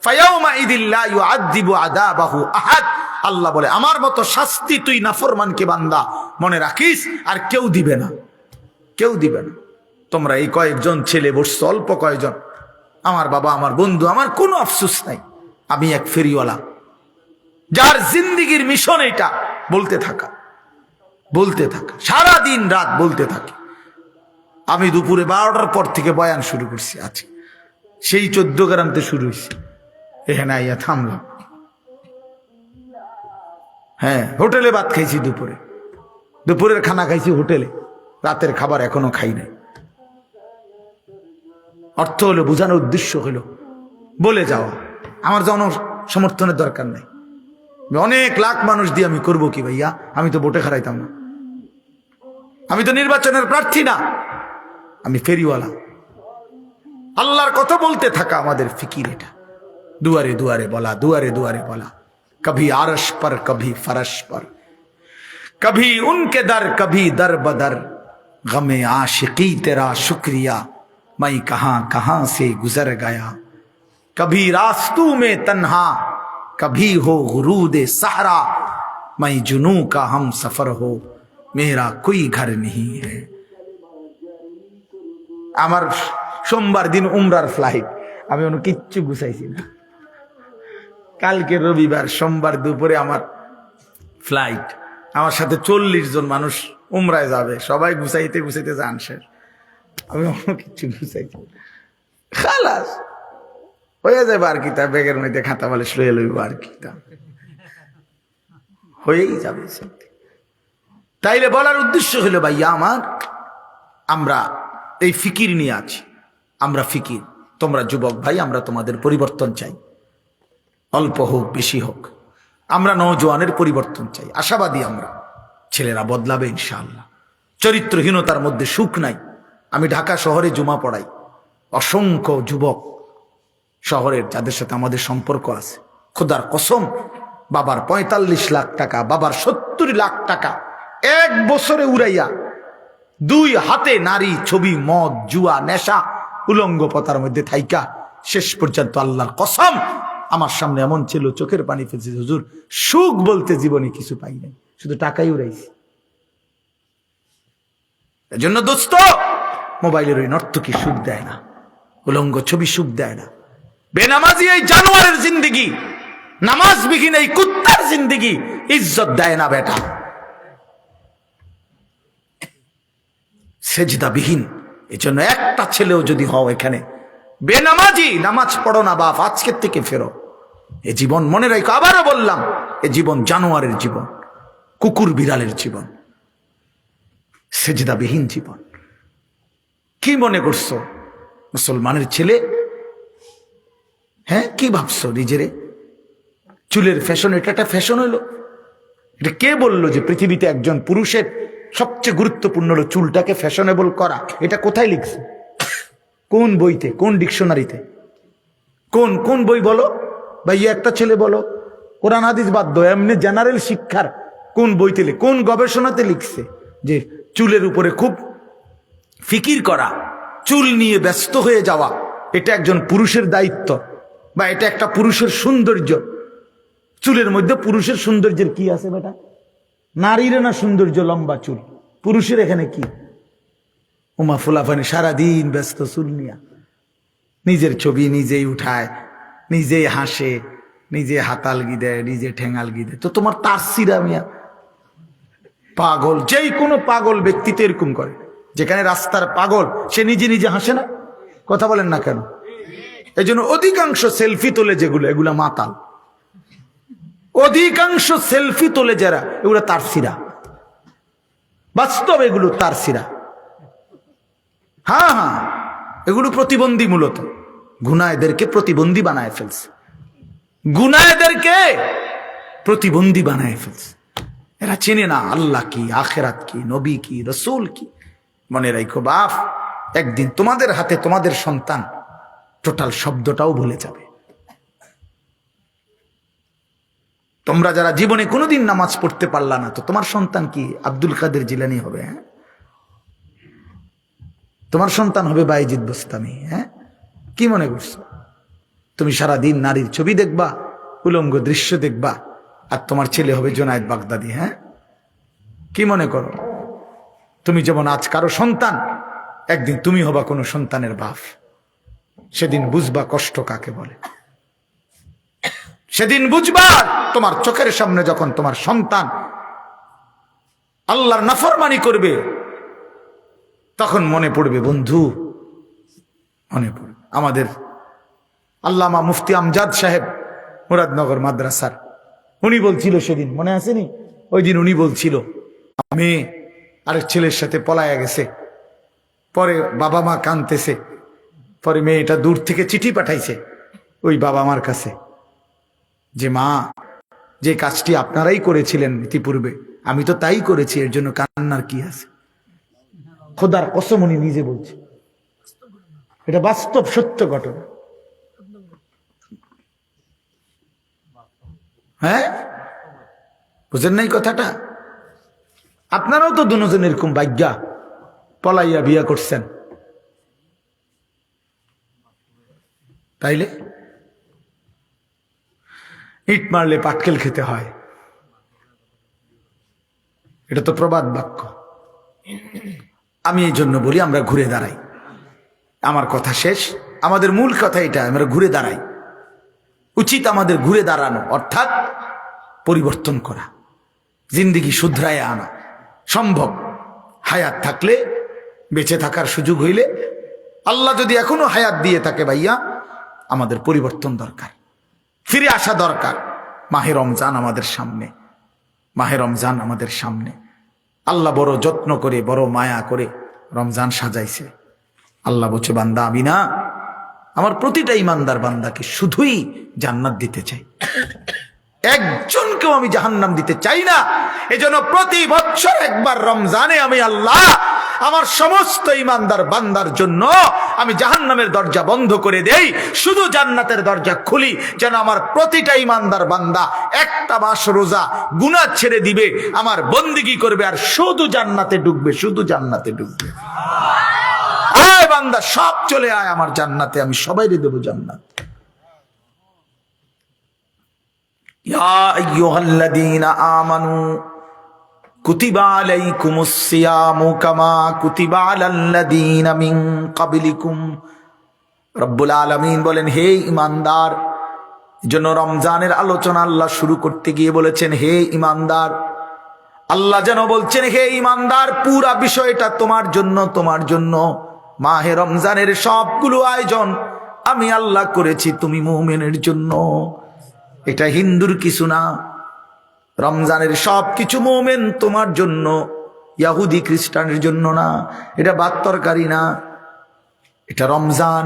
ফায়াউমা ইদিল্লা ইউআযিবু আযাবাহু আহাদ। আল্লাহ বলে আমার মতো শাস্তি তুই নাফরমানকে বান্দা মনে রাখিস আর কেউ দিবে না, কেউ দিবে না। তোমরা এই কয়েকজন ছেলে বসছো, অল্প কয়েকজন, আমার বাবা, আমার বন্ধু, আমার কোনো আফসোস নাই। আমি এক ফেরিওয়ালা যার জিন্দেগির মিশন এটা বলতে থাকা, বলতে থাকা, সারা দিন রাত বলতে থাকি। আমি দুপুরে 12টার পর থেকে বয়ান শুরু করছি, আজকে সেই 14 গ্রামতে শুরু হয়েছে, এখানে আইয়া থামলাম। হ্যাঁ, হোটেলে ভাত খাইছি, দুপুরের খানা খাইছি হোটেলে, রাতের খাবার এখনো খাই নাই। অর্থ হলো, বোঝানোর উদ্দেশ্য হলো বলে যাওয়া, আমার যেন সমর্থনের দরকার নাই। অনেক লাখ মানুষ দিয়ে আমি করবো কি ভাইয়া? আমি তো ভোটে হারাইতাম না, আমি তো নির্বাচনের প্রার্থী না, আমি ফেরিওয়ালা। আল্লাহর কথা বলতে থাকা আমাদের ফিকির এটা, দুয়ারে দুয়ারে বলা, দুয়ারে দুয়ারে বলা, কভি আরশ পর কভি ফরশ পর, কভি উনকে দর কভি দর বদর, গমে आशिकी तेरा शुक्रिया मैं कहां कहां से गुजर गया, कभी रास्तों में तन्हा कभी हो गुरूद सहरा, मैं जुनू का हम सफर हो मेरा कोई घर नहीं है। আমার সোমবার দিন উমরার ফ্লাইট, আমি অন্য কিচ্ছু গুছাইছি না। কালকে রবিবার, সোমবার দুপুরে আমার ফ্লাইট, আমার সাথে 40 জন মানুষ উমরায় যাবে, সবাই গুছাইতে গুছাইতে যান শেষ, আমি অন্য কিচ্ছু গুছাইছি খালাস। হয়ে যাবে আর কি, তা ব্যাগের মধ্যে খাতা বালিশ লইয়া লইব আর কি, তা হয়েই যাবে। তাইলে বলার উদ্দেশ্য হলো ভাইয়া আমার, আমরা এই ফিকির নিয়ে আছি, আমরা ফিকির, তোমরা যুবক ভাই, আমরা তোমাদের পরিবর্তন চাই, অল্প হোক বেশি হোক, আমরা নওজোয়ানের পরিবর্তন চাই, আশাবাদী আমরা, ছেলেরা বদলাবে ইনশাআল্লাহ। চরিত্রহীনতার মধ্যে সুখ নাই। আমি ঢাকা শহরে জুমা পড়াই, অসংখ্য যুবক শহরের যাদের সাথে আমাদের সম্পর্ক আছে, খোদার কসম, বাবার ৪৫ লাখ টাকা, বাবার ৭০ লাখ টাকা এক বছরে উড়াইয়া ২ হাতে নারী, ছবি, মদ, জুয়া, নেশা, উলঙ্গ পতার মধ্যে থাইকা শেষ পর্যন্ত আল্লাহর কসম আমার সামনে এমন ছিল, চোখের পানি ফেলছে, হুজুর সুখ বলতে জীবনে কিছু পাই নাই, শুধু টাকাই উড়াইছি। এজন্য দোস্ত, মোবাইলের ওই নর্তকী সুখ দেয় না, উলঙ্গ ছবি সুখ দেয় না, বেনামাজি এই জানোয়ারের জিন্দিগি, নামাজবিহীন এই কুত্তার জিন্দিগি ইজ্জত দেয় না বেটা। সেজদাবিহীন, এজন্য একটা ছেলেও যদি হও এখানে বেনামাজি, নামাজ পড়ো না বাপ, আজকের থেকে ফেরো। এ জীবন মনে রাখো, আবারও বললাম, এ জীবন জানোয়ারের জীবন, কুকুর বিড়ালের জীবন, সেজদাবিহীন জীবন। কি মনে করছো মুসলমানের ছেলে? হ্যাঁ, কি ভাবছো নিজেরে? চুলের ফ্যাশন, এটা একটা ফ্যাশন হলো? এটা কে বললো যে পৃথিবীতে একজন পুরুষের সবচেয়ে গুরুত্বপূর্ণ হলো চুলটাকে ফ্যাশনেবল করা? এটা কোথায় লিখছে? কোন বইতে, কোন ডিকশনারিতে, কোন কোন বই বলো ভাই? একটা ছেলে বলো, কোরআন হাদিস বাদ দাও, এমনি জেনারেল শিক্ষার কোন বইতে, কোন গবেষণাতে লিখছে যে চুলের উপরে খুব ফিকির করা, চুল নিয়ে ব্যস্ত হয়ে যাওয়া এটা একজন পুরুষের দায়িত্ব, বা এটা একটা পুরুষের সৌন্দর্য? চুলের মধ্যে পুরুষের সৌন্দর্যের কি আছে বেটা? নারীর না সৌন্দর্য লম্বা চুল, পুরুষের এখানে কি? উমা ফুলাফানি সারাদিন ব্যস্ত চুল নিয়া, নিজের ছবি নিজেই উঠায়, নিজেই হাসে, নিজে হাতালগি দেয়, নিজে ঠেঙালগি দেয়। তো তোমার তার সিরা মিয়া পাগল, যেই কোনো পাগল ব্যক্তি তো এরকম করে। যেখানে রাস্তার পাগল সে নিজে নিজে হাসে না? কথা বলেন না কেন? এই জন্য অধিকাংশ সেলফি তোলে যেগুলো, এগুলা মাতাল। অধিকাংশ সেলফি তোলে যারা, এগুলো তার সিরা, বাস্তব এগুলো তার সিরা। হ্যাঁ হ্যাঁ, এগুলো প্রতিবন্ধী, মূলত গুনাহদেরকে প্রতিবন্ধী বানায় ফেলছে, গুনাহদেরকে প্রতিবন্ধী বানায় ফেলছে। এরা চেনে না আল্লাহ কি, আখেরাত কি, নবী কি, রসুল কি। মনে রাখো বাপ, একদিন তোমাদের হাতে তোমাদের সন্তান টোটাল শব্দটাও ভুলে যাবে। তোমরা যারা জীবনে কোনোদিন নামাজ পড়তে পারলা না, তো তোমার সন্তান কি আব্দুল কাদের জিলানী হবে? হ্যাঁ, তোমার সন্তান হবে বাইজিদ বোস্তামি। হ্যাঁ, কি মনে করছো? তুমি সারাদিন নারীর ছবি দেখবা, উলঙ্গ দৃশ্য দেখবা, আর তোমার ছেলে হবে জোনায়েদ বাগদাদি। হ্যাঁ, কি মনে করো? তুমি যেমন আজ কারো সন্তান, একদিন তুমি হবা কোনো সন্তানের বাপ। সেদিন বুঝবা কষ্ট কাকে বলে, সেদিন বুঝবা। তোমার চোখের সামনে যখন তোমার সন্তান আল্লাহর নাফরমানি করবে, তখন মনে পড়বে বন্ধু, মনে পড়বে আমাদের আল্লামা মুফতি আমজাদ সাহেব মুরাদনগর মাদ্রাসার, উনি বলছিল সেদিন, মনে আসেনি? ওই দিন উনি বলছিল, মেয়ে আরেক ছেলের সাথে পলায়া গেছে, পরে বাবা মা কাঁদতেছে, পরে মেয়েটা দূর থেকে চিঠি পাঠাইছে ওই বাবা মার কাছে যে মা, যে কাজটি আপনারাই করেছিলেন ইতিপূর্বে, আমি তো তাই করেছি, এর জন্য কান্নার কি আছে? খোদার কসম উনি নিজে বলছে, এটা বাস্তব সত্য ঘটনা। হ্যাঁ, বুঝেন নাই কথাটা? আপনারাও তো দুজন এরকম ভাগ্যা, পলাইয়া বিয়া করছেন, তাইলে ইট মারলে পাটকেল খেতে হয়, এটা তো প্রবাদ বাক্য। আমি এই জন্য বলি আমরা ঘুরে দাঁড়াই। আমার কথা শেষ, আমাদের মূল কথা এটা, আমরা ঘুরে দাঁড়াই। উচিত আমাদের ঘুরে দাঁড়ানো, অর্থাৎ পরিবর্তন করা, জিন্দিগি শুধরায় আনা সম্ভব। হায়াত থাকলে, বেঁচে থাকার সুযোগ হইলে, আল্লাহ যদি এখনো হায়াত দিয়ে থাকে ভাইয়া, আমাদের পরিবর্তন দরকার, ফিরে আসা দরকার। মাহে রমজান আমাদের সামনে, মাহে রমজান আমাদের সামনে। আল্লাহ বড় যত্ন করে, বড় মায়া করে রমজান সাজাইছে। আল্লাহ বলছে, বান্দা আমি না আমার প্রতিটা ইমানদার বান্দাকে শুধুই জান্নাত দিতে চাই, একজনকেও আমি জাহান্নাম দিতে চাই না। এজন্য প্রতি বছর একবার রমজানে আমি আল্লাহ আমার সমস্ত ইমানদার বান্দার জন্য আমি জাহান্নামের দরজা বন্ধ করে দেই, শুধু জান্নাতের দরজা খুলি, যেন আমার প্রতিটা ইমানদার বান্দা একটা মাস রোজা গুনাহ ছেড়ে দিবে, আমার বন্দেগী করবে, আর শুধু জান্নাতে ঢুকবে, শুধু জান্নাতে ঢুকবে। আয় বান্দা, সব চলে আয় আমার জান্নাতে, আমি সবাইকে দেব জান্নাত। ইয়া আইয়ুহাল্লাযীনা আমানু কুতিবা আলাইকুমুস সিয়ামু কামা কুতিবা আলাল্লাযীনা মিন ক্বাবলিকুম। রব্বুল আলামিন বলেন, হে ঈমানদার, এজন্য রমজানের আলোচনা আল্লাহ শুরু করতে গিয়ে বলেছেন, হে ঈমানদার। আল্লাহ যেন বলছেন, হে ঈমানদার, পুরা বিষয়টা তোমার জন্য, তোমার জন্য। মাহে রমজানের সবগুলো আয়োজন আমি আল্লাহ করেছি তুমি মুমিনের জন্য। এটা হিন্দুর কিছু না, রমজানের সব কিছু মুমিন তোমার জন্য, ইহুদি খ্রিস্টানের জন্য না। এটা ভাত তরকারি না, এটা রমজান।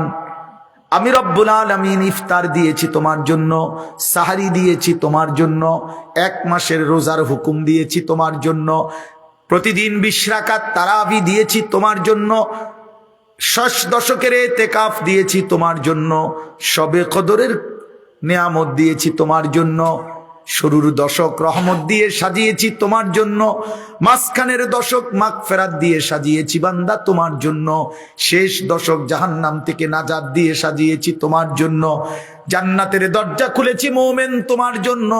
আমি রব্বুল আলামিন ইফতার দিয়েছি তোমার জন্য, সাহারি দিয়েছি তোমার জন্য, এক মাসের রোজার হুকুম দিয়েছি তোমার জন্য, প্রতিদিন 20 রাকাত তারাবি দিয়েছি তোমার জন্য, 6 দশকের ইতিকাফ দিয়েছি তোমার জন্য, শবে কদরের নিয়ামত দিয়েছি তোমার জন্য, শুরুর দশক রহমত দিয়ে সাজিয়েছি তোমার জন্য, মাঝখানের দশক মাগফিরাত দিয়ে সাজিয়েছি বান্দা তোমার জন্য, শেষ দশক জাহান্নাম থেকে নাজাত দিয়ে সাজিয়েছি তোমার জন্য। জান্নাতের দরজা খুলেছি মুমিন তোমার জন্য,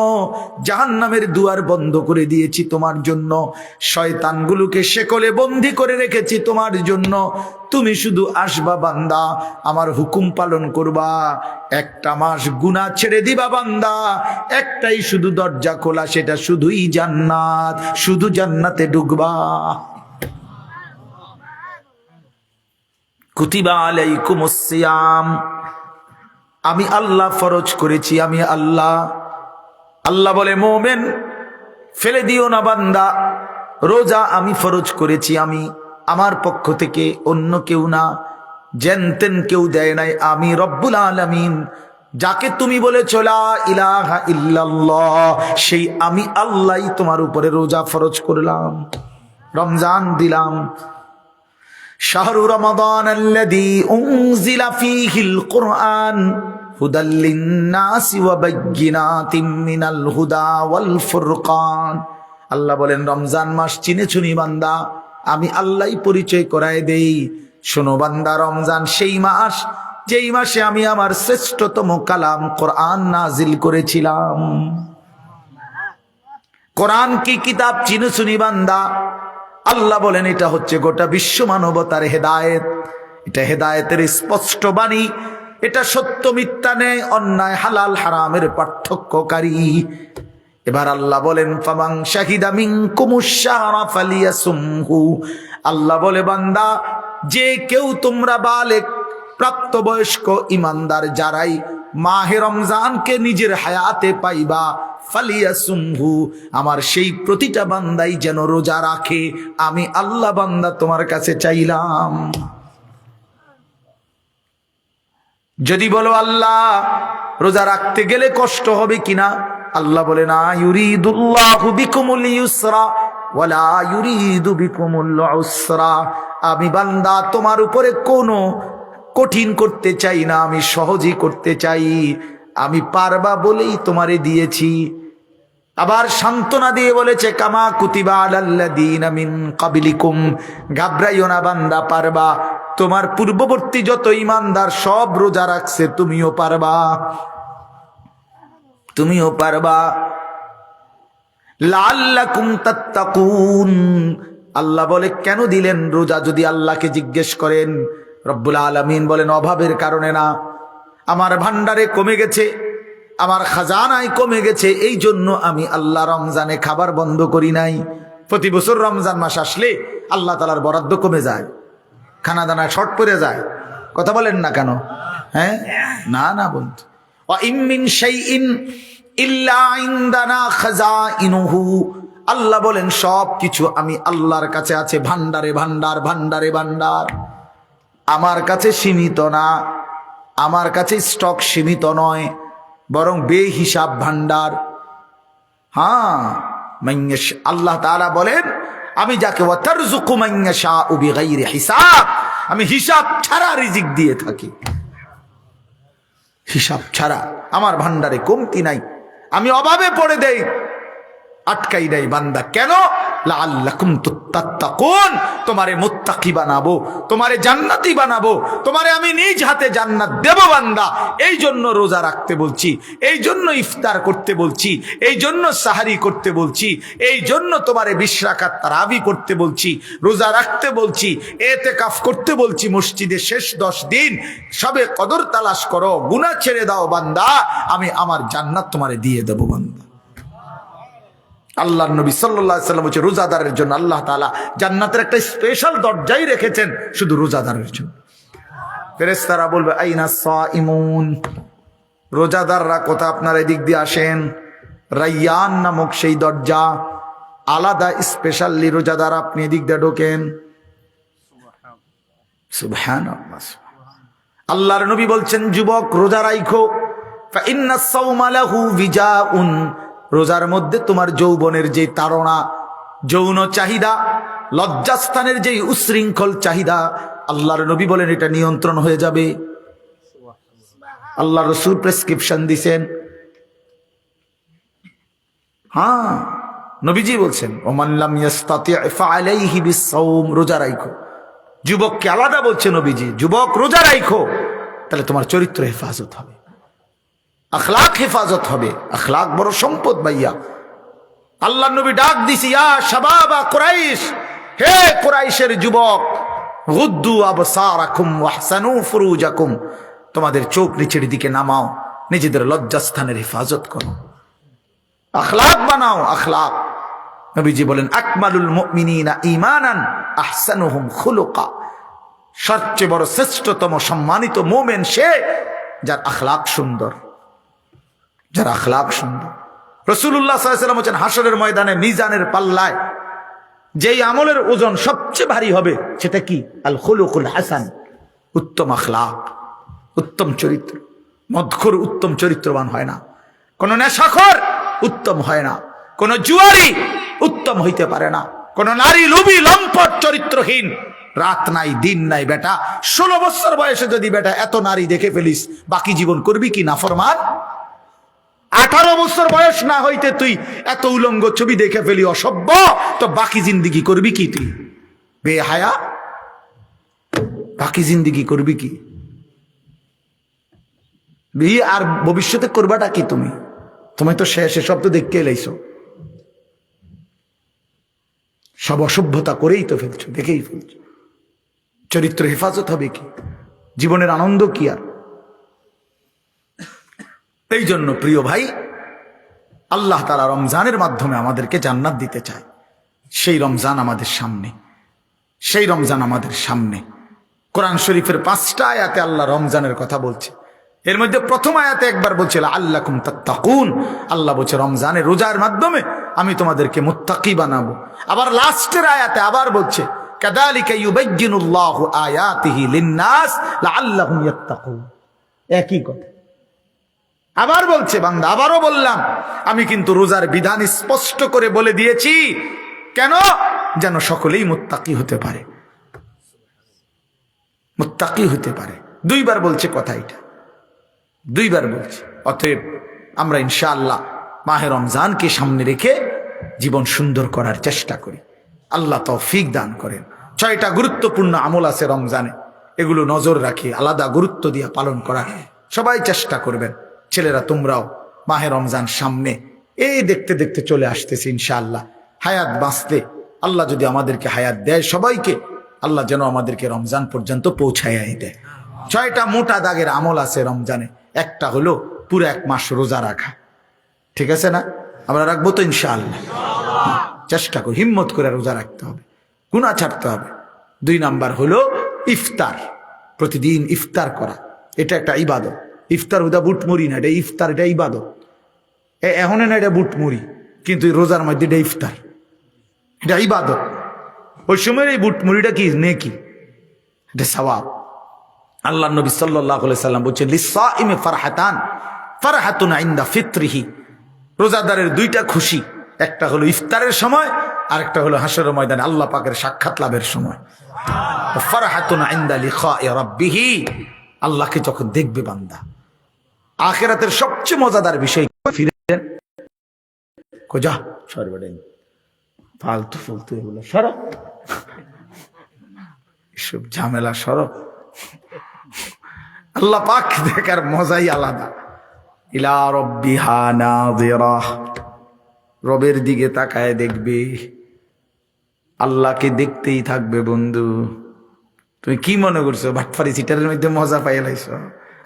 জাহান্নামের দুয়ার বন্ধ করে দিয়েছি তোমার জন্য, শয়তানগুলোকে শেকলে বন্দী করে রেখেছি তোমার জন্য। তুমি শুধু আসবা বান্দা, আমার হুকুম পালন করবা, একটা মাস গুনাহ ছেড়ে দিবা বান্দা, একটাই শুধু দরজা খোলা, সেটা শুধুই জান্নাত, শুধু জান্নাতে ঢুকবা। কুতিবা আলাইকুমুস সিয়াম, আমি আল্লাহ ফরজ করেছি, আমি আল্লাহ। আল্লাহ বলে, মুমিন ফেলে দিও না বান্দা, রোজা আমি ফরজ করেছি, আমি আমার পক্ষ থেকে, অন্য কেউ না, জেনতেন কেউ দেয় নাই, আমি রব্বুল আলামিন। যাকে তুমি বলেছ লা ইলাহা ইল্লাল্লাহ, সেই আমি আল্লাহই তোমার উপরে রোজা ফরজ করলাম, রমজান দিলাম। শাহরু রমাদান আল্লাযী উনজিলা ফীহিল কুরআন হুদাল লিন-নাসি ওয়া বায়্যিনাতিম মিনাল হুদা ওয়াল ফুরকান। আল্লাহ বলেন, রমজান মাস চিনে শুনি বান্দা, আমি আল্লাহই পরিচয় করায় দেই। শোনো বান্দা, রমজান সেই মাস যেই মাসে আমি আমার শ্রেষ্ঠতম কালাম কোরআন নাজিল করেছিলাম। কোরআন কি কিতাব চিনে শুনি বান্দা। আল্লাহ বলেন, এটা হচ্ছে গোটা বিশ্ব মানবতার হেদায়েত, এটা হেদায়েতের স্পষ্ট বাণী, এটা সত্য মিথ্যা নেই, অন্যায় হালাল হারামের পার্থক্যকারী। এবার আল্লাহ বলেন, ফামান শাহিদা মিনকুমুশ শাহরা ফালিয়াসুমহু। আল্লাহ বলে, বান্দা, যে কেউ তোমরা বালেগ প্রাপ্তবয়স্ক ইমানদার যারাই মাহে রমজানকে নিজের হায়াতে পাইবা, ফালিয়াসুমহু, আমার সেই প্রতিটা বান্দাই যেন রোজা রাখে। আমি আল্লাহ বান্দা তোমার কাছে চাইলাম। যদি বলো আল্লাহ রোজা রাখতে গেলে কষ্ট হবে কিনা, আল্লাহ বলে, না, ইউরিদুল্লাহু বিকুমুল ইউসরা ওয়ালা ইউরিদু বিকুমুল উসরা। আমি বান্দা তোমার উপরে কোনো কঠিন করতে চাই না, আমি সহজই করতে চাই। আমি পারবা বলেই তোমারে দিয়েছি। আবার সান্ত্বনা দিয়ে বলেছে, কামা কুতিবা আলাল্লাযীনা মিন ক্বাবলিকুম, ঘাবড়াইও না বান্দা, পারবা। তোমার পূর্ববর্তী যত ঈমানদার সব রোজা রাখছে, তুমিও পারবা, তুমিও পারবা। লাআল্লাকুম তাত্তাকুন। আল্লাহ বলে, কেন দিলেন রোজা যদি আল্লাহকে জিজ্ঞেস করেন? রব্বুল আলামিন বলেন, অভাবের কারণে না, আমার ভান্ডারে কমে গেছে, আমার খাজানায় কমে গেছে, এই জন্য আমি আল্লাহ রমজানে খাবার বন্ধ করি নাই। প্রতি বছর রমজান মাস আসলে আল্লাহ তাআলার বরাদ্দ কমে যায়, খানা দানা শর্ট পড়ে যায়। কথা বলেন না কেন? হ্যাঁ না না বন্ধু, ওয়া ইম মিন শাইইন ইল্লা ইনদানা খাযাইনুহু, আল্লাহ বলেন সব কিছু আমি আল্লাহর কাছে আছে, ভান্ডারে ভান্ডার, ভান্ডারে ভান্ডার। আমার কাছে সীমিত না, আমার কাছে স্টক সীমিত নয়, বরং বেহিসাব ভান্ডার। হ্যাঁ, আল্লাহ তাআলা বলেন আমি যাকে ওয়াতারযুকু মান ইয়াশাউ বিগাইরি হিসাব, আমি হিসাব ছাড়া রিজিক দিয়ে থাকি, হিসাব ছাড়া। আমার ভান্ডারে কমতি নাই, আমি অভাবে পড়ে দেই, আটকাই নাই বান্দা। কেন? লাআল্লাকুম তাত্তাকুন, তোমারে মুত্তাকি বানাবো, তোমারে জান্নাতি বানাবো, তোমারে আমি নিজ হাতে জান্নাত দেব বান্দা। এই জন্য রোজা রাখতে বলছি, এই জন্য ইফতার করতে বলছি, এই জন্য সাহারি করতে বলছি, এই জন্য তোমারে 20 রাকাত তারাবি করতে বলছি, রোজা রাখতে বলছি, ইতিকাফ করতে বলছি, মসজিদে শেষ 10 দিন সবে কদর তালাশ করো, গুনাহ ছেড়ে দাও বান্দা, আমি আমার জান্নাত তোমারে দিয়ে দেব বান্দা। আল্লাহর নবী সাল্লাল্লাহু আলাইহি ওয়াসাল্লাম বলেছে রোজাদারের জন্য আল্লাহ তাআলা জান্নাতের একটা স্পেশাল দরজাই রেখেছেন শুধু রোজাদারের জন্য। ফেরেশতারা বলবে আইনা সাইমুন, রোজাদাররা কোথা? আপনারা এদিক দিয়ে আসেন। রায়্যান নামক সেই দরজা, আলাদা স্পেশালি রোজাদার, আপনি এদিক দিয়ে ঢোকেন। সুবহানাল্লাহ। আল্লাহর নবী বলছেন যুবক রোজা রাখো, ফা ইন্নাস সাওমা লাহু বিজাউন, রোজার মধ্যে তোমার যৌবনের যে তাড়না, যৌন চাহিদা, লজ্জাস্থানের যে উশৃঙ্খল চাহিদা, আল্লাহর নবী বলেন এটা নিয়ন্ত্রণ হয়ে যাবে। আল্লাহ রাসূল প্রেসক্রিপশন দিবেন। হ্যাঁ, নবীজি বলছেন ওমান লাম ইস্তাতি' ফাআলাইহি বিস-সাওম, রোজা রাখো। যুবককে আলাদা বলছে নবীজি, যুবক রোজা রাখো, তাহলে তোমার চরিত্র হেফাজত হবে, আখলাক হেফাজত হবে। আখলাক বড় সম্পদ ভাইয়া। আল্লাহ নবী ডাক দিছি ইয়া শাবাবা কুরাইশ, হে কুরাইশের যুবক, গুদ্দু আবসারাকুম ওয়াহসানু ফুরুজাকুম, তোমাদের চোখ নিচের দিকে নামাও, নিজেদের লজ্জাস্থানের হেফাজত করো, আখলাক বানাও, আখলাক। নবীজি বলেন আকমালুল মুমিনিনা ঈমানান আহসানুহুম খুলুকা, সবচেয়ে বড় শ্রেষ্ঠতম সম্মানিত মুমিন সে যার আখলাক সুন্দর, যার আখলাক সুন্দর। রাসূলুল্লাহ সাল্লাল্লাহু আলাইহি ওয়াসাল্লাম বলেন হাসরের ময়দানে মিজানের পাল্লায় যেই আমলের ওজন সবচেয়ে ভারী হবে সেটা কি? আল খুলুকুল হাসান, উত্তম আখলাক, উত্তম চরিত্র। মদখোর উত্তম চরিত্রবান হয় না, কোন নেশাখোর উত্তম হয় না, কোন জুয়ারি উত্তম হইতে পারে না, কোন নারী লোভী লম্পট চরিত্রহীন, রাত নাই দিন নাই। বেটা 16 বছর বয়সে যদি বেটা এত নারী দেখে ফেলিস, বাকি জীবন করবি কি নাফরমান? 18 বছর বয়স না হইতে তুই এত উলঙ্গ ছবি দেখে ফেলি, অসভ্য, তো বাকি জিন্দিগি করবি কি তুই? বেহায়া, বাকি জিন্দিগি করবি কি? বিয়ে আর ভবিষ্যতে করবাটা কি তুমি? তুমি তো শেষে সব তো দেখতে এলাইছো, সব অসভ্যতা করেই তো ফেলছো, দেখেই ফেলছো। চরিত্র হেফাজত হবে কি? জীবনের আনন্দ কি আর? এই জন্য প্রিয় ভাই, আল্লাহ তাআলা রমজানের মাধ্যমে আমাদেরকে জান্নাত দিতে চায়। সেই রমজান আমাদের সামনে, সেই রমজান আমাদের সামনে। কোরআন শরীফের 5টা আয়াতে আল্লাহ রমজানের কথা বলছে। এর মধ্যে প্রথম আয়াতে একবার বলছে লাআল্লাকুম তাত্তাকুন, আল্লাহ বলছে রমজানের রোজার মাধ্যমে আমি তোমাদেরকে মুত্তাকি বানাবো। আবার লাস্টের আয়াতে আবার বলছে কাযালিকা ইউবায়্যিনুল্লাহু আয়াতিহি লিন-নাস লাআল্লাহুম ইয়াত্তাকুন, একই কথা। আবার বলছে বান্দা, আবারও বললাম আমি কিন্তু রোজার বিধান স্পষ্ট করে বলে দিয়েছি, কেন? যেন সকলেই মুত্তাকি হতে পারে, মুত্তাকি হতে পারে। 2 বার বলছে কথা, এটা 2 বার বলছে। অতএব আমরা ইনশাআল্লাহ মাহে রমজানকে সামনে রেখে জীবন সুন্দর করার চেষ্টা করি। আল্লাহ তৌফিক দান করেন। 6টা গুরুত্বপূর্ণ আমল আছে রমজানে, এগুলো নজর রাখি, আলাদা গুরুত্ব দিয়ে পালন করার সবাই চেষ্টা করবেন। ছেলেরা তোমরাও মাহে রমজান সামনে, এই দেখতে দেখতে চলে আসতেছে ইনশাআল্লাহ। হায়াত বাঁচতে আল্লাহ যদি আমাদেরকে হায়াত দেয় সবাইকে, আল্লাহ যেন আমাদেরকে রমজান পর্যন্ত পৌঁছায় দেয়। 6টা মোটা দাগের আমল আছে রমজানে। একটা হলো পুরো 1 মাস রোজা রাখা, ঠিক আছে না? আমরা রাখবো তো ইনশাআল্লাহ, চেষ্টা করি, হিম্মত করে রোজা রাখতে হবে, গুনাহ ছাড়তে হবে। 2 নাম্বার হলো ইফতার, প্রতিদিন ইফতার করা। এটা একটা ইবাদত। ইফতার হুদা বুট মুড়ি না, এটা ইফতার, এটা ইবাদত। এখন না এটা বুট মুড়ি, কিন্তু রোজার মধ্যে এটা ইফতার, এটা ইবাদত। ওই সময়ের এই বুট মুড়িটা কি নেকি, এটা সওয়াব। আল্লাহ নবী সাল্লাল্লাহু আলাইহি সাল্লাম বলছেন লিসাইমি ফারহাতান, ফারহাতুন ইনদা ফিত্রিহি। রোজাদারের দুইটা খুশি, একটা হলো ইফতারের সময়, আর একটা হলো হাসরের ময়দানে আল্লাহ পাকের সাক্ষাৎ লাভের সময়। ফারহাতুন ইনদা লিকাই রাব্বিহি, আল্লাহকে যখন দেখবে বান্দা। আখিরাতের সবচেয়ে মজাদার বিষয়, ফিরেন কোজা সরবেন ফালতু ফুলতু এগুলো সরব, এসব ঝামেলা সরব। আল্লাহ পাক দেখার মজাই আলাদা। ইলা রাব্বিহা নাযিরা, রবের দিকে তাকায় দেখবে, আল্লাহকে দেখতেই থাকবে। বন্ধু তুমি কি মনে করছো বাটফারি সিটারের মধ্যে মজা পাইয়া লাইছো?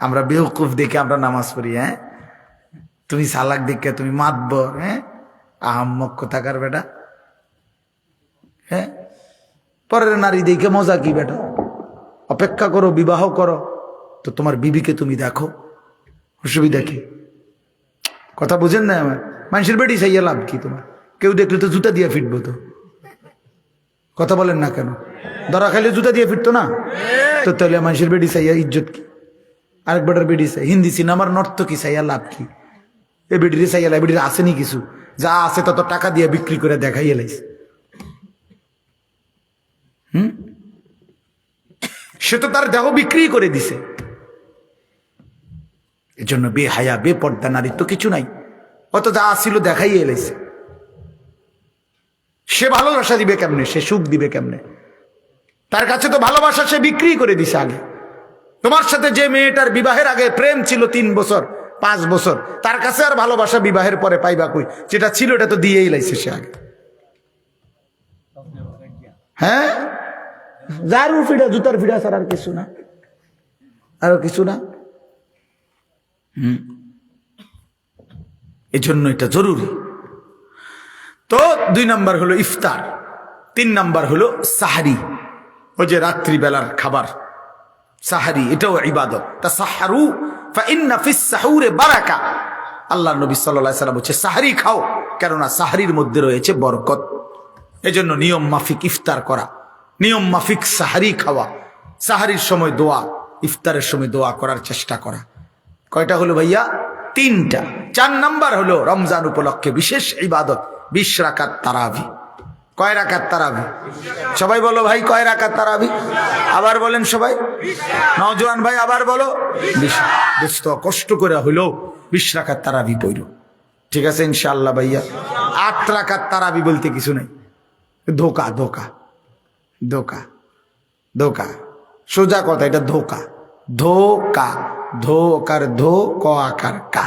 আমরা বেওকুফ দেখে আমরা নামাজ পড়ি, হ্যাঁ? তুমি সালাক দেখে তুমি মাতবর, হ্যাঁ? আহাম্মক কোথাকার বেটা, হ্যাঁ? পরের নারী দেখে মজা কি বেটা? অপেক্ষা করো, বিবাহ করো তো তোমার বিবিকে তুমি দেখো, অসুবিধা কি? কথা বুঝেন না আমার? মানুষের বেটি চাইয়া লাভ কি তোমার? কেউ দেখলে তো জুতা দিয়ে ফিটবো তো। কথা বলেন না কেন? ধরা খাইলে জুতা দিয়ে ফিরতো না তো, তাহলে মানুষের বেটি চাইয়া ইজ্জত কি? আরেক বেটার বেটি চাই, হিন্দি সিনেমার নর্তকী চাইয়া লাভ কি? এ বেটিরে চাইয়া লাভ, বেটির আসেনি কিছু, যা আছে তত টাকা দিয়ে বিক্রি করে দেখাই এলাইছে। সে তো তার দেহ বিক্রি করে দিছে। এজন্য বেহায়া বেপর্দা নারীর তো কিছু নাই, অত যা আসছিল দেখাই এলাইছে। সে ভালোবাসা দিবে কেমনে, সে সুখ দিবে কেমনে? তার কাছে তো ভালোবাসা সে বিক্রি করে দিছে আগে। তোমার সাথে যে মেয়েটার বিবাহের আগে প্রেম ছিল 3 বছর 5 বছর, তার কাছে আর ভালোবাসা বিবাহের পরে পাইবা কই? যেটা ছিল এটা তো দিয়েই লাইছে সে আগে, হ্যাঁ? জারু ফিডা, জুতার ফিডা ছাড়া আর কিছু না, আর কিছু না। এজন্য এটা জরুরি। তো 2 নাম্বার হলো ইফতার, 3 নাম্বার হলো সাহারি, ওই যে রাত্রিবেলার খাবার সাহারি, এটাও ইবাদত। তাসাহহারু ফাইন্না ফিস সাহুরে বারাকা। আল্লাহ নবী সাল্লাল্লাহু আলাইহি সাল্লাম বলেছে সাহারি খাও, কেননা সাহারির মধ্যে রয়েছে বরকত। এজন্য নিয়ম মাফিক ইফতার করা, নিয়ম মাফিক সাহারি খাওয়া, সাহারির সময় দোয়া, ইফতারের সময় দোয়া করার চেষ্টা করা। কয়টা হলো ভাইয়া? 3টা। 4 নাম্বার হলো রমজান উপলক্ষে বিশেষ ইবাদত 20 রাকাত তারাবি। কয় রাকাত তারাবি? সবাই বলো ভাই, কয় রাকাত তারাবি? আবার বলেন সবাই, নওজোয়ান ভাই আবার বলো। 20। দোস্ত কষ্ট করে হলো 20 রাকাত তারাবি পড়ো, ঠিক আছে ইনশাআল্লাহ ভাইয়া। 8 রাকাত তারাবি বলতে কিছু নাই, ধোকা ধোকা ধোকা ধোকা, সোজা কথা, এটা ধোকা। ধোকা, ধোকার ধো, ক আকার কা,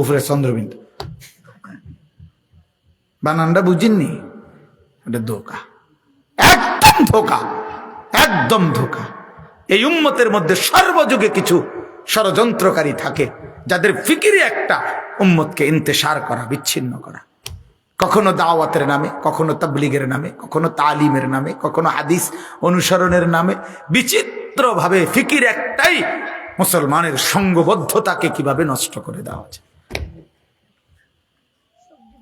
উপরে চন্দ্রবিন্দু, বানানটা বুঝিননি? এটা ধোকা, একদম ধোকা, একদম ধোকা। এই উম্মতের মধ্যে সর্বযুগে কিছু ষড়যন্ত্রকারী থাকে, যাদের ফিকিরে একটা উম্মতকে ইন্তেশার করা, বিচ্ছিন্ন করা। কখনো দাওয়াতের নামে, কখনো তাবলীগের নামে, কখনো তালিমের নামে, কখনো হাদিস অনুসরণের নামে বিচিত্রভাবে ফিকির একটাই, মুসলমানের সঙ্গবদ্ধতাকে কিভাবে নষ্ট করে দেওয়া যায়।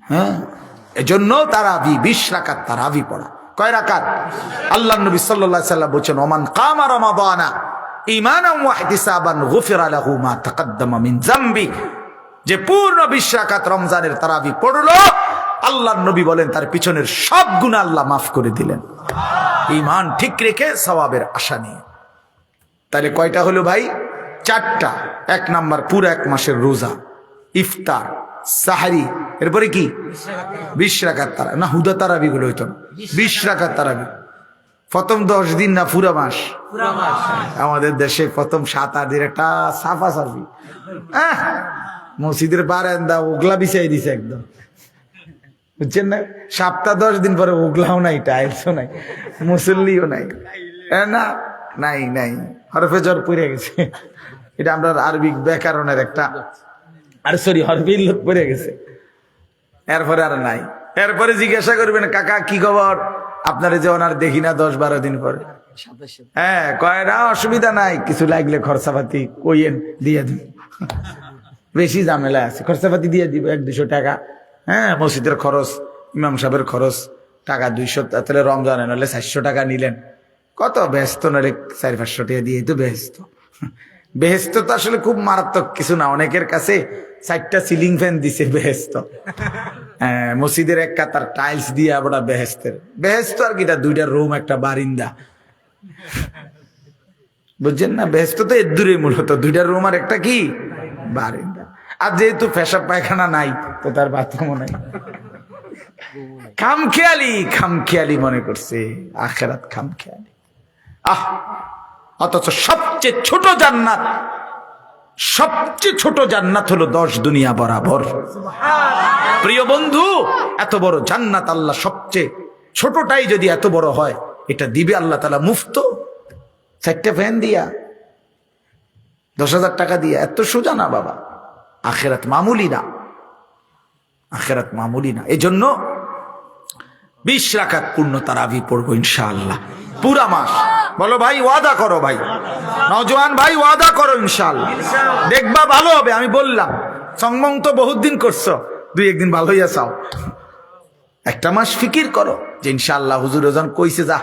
হ্যাঁ, এজন্য তারাবি 20 রাকাত তারাবি পড়া। কয় রাকাত? আল্লাহ নবী সাল্লাল্লাহু আলাইহি সাল্লাম বলেছেন ওমান কামা রমাদানা ঈমানান ওয়া ইহতিসাবান গুফিরা লাহু মা তাকাদ্দামা মিন যামবি। যে পূর্ণ 20 রাকাত রমজানের তারাবি পড়লো, আল্লাহর নবী বলেন তার পিছনের সব গুনাহ আল্লাহ মাফ করে দিলেন, ঈমান ঠিক রেখে সওয়াবের আশা নিয়ে। তাহলে কয়টা হলো ভাই? 4টা। 1 নাম্বার পুরো 1 মাসের রোজা, ইফতার, সাহারি, এরপরে কি 20 রাকাত তারা না, হুদা তারাবি গুলো হইতো না, 20 রাকাত তারাবি। প্রথম 10 দিন না পুরা মাস? আমাদের দেশে প্রথম 7-8 দিন একটা সাফা সাফি, মসজিদের বারান্দা ওগলা বিছাই দিছে একদম, বুঝছেন না? সপ্তাহ 10 দিন পরে ওগলাও নাই, টাইলসও নাই, মুসল্লিও নাই, না নাই নাই, হরফে জ্বর পড়ে গেছে। এটা আমরা আরবিক ব্যাকরণের একটা, আর সরি হরফে ইল্লত পড়ে গেছে, এরপরে আর নাই। এরপরে জিজ্ঞাসা করবেন কাকা কি খবর, আপনারে যে ওনার দেখি না 10-12 দিন পরে, হ্যাঁ কয় না অসুবিধা নাই, কিছু লাগলে খরচাপাতি কইয়েন দিয়ে দিন, বেশি ঝামেলা আছে, খরচাপাতি দিয়ে দিব 100-200 টাকা। হ্যাঁ মসজিদের খরচ, ইমাম সাহেবের খরচ টাকা 200, তাহলে রমজানে নলে 400 টাকা নিলেন, কত ব্যস্ত নলে 400-500 টাকা দিয়ে তো বেহেস্ত। বেহেস্ত তো আসলে খুব মারাত্মক কিছু না, অনেকের কাছে 4টা সিলিং ফ্যান দিছে বেহেস্ত। হ্যাঁ মসজিদের এক কাতার টাইলস দিয়ে আবার বেহেস্তের বেহেস্ত আর কিটা 2টা রুম একটা বারিন্দা, বুঝছেন না? বেহেস্ত তো এর দূরে মূলত 2টা রুম আর একটা কি বারিন্দা। আর যেহেতু পেশাব পায়খানা নাই তো তার বাথরুমও নাই, খামখেয়ালি মনে করছে আখেরাত খামখেয়ালি। অথচ সবচেয়ে ছোট জান্নাত হলো 10 দুনিয়া বরাবর। প্রিয় বন্ধু, এত বড় জান্নাত আল্লাহ সবচেয়ে ছোটটাই যদি এত বড় হয়, এটা দিবে আল্লাহ তাআলা মুফত, 4টা ফ্যান দিয়া 10,000 টাকা দিয়া। এত সোজা না বাবা, আখেরাত মামুলি না। এই জন্য 20 রাকাত পূর্ণ তারাবি পড়বো ইনশাআল্লাহ পুরা মাস। বলো ভাই ওয়াদা করো, ভাই নওজোয়ান ভাই ওয়াদা করো ইনশাআল্লাহ, দেখবা ভালো হবে। আমি বললাম সংমং তো বহুত দিন করছো, 2-1 দিন ভালো হইয়া চাও, একটা মাস ফিকির করো যে ইনশাআল্লাহ হুজুর ওজন কইছে, যা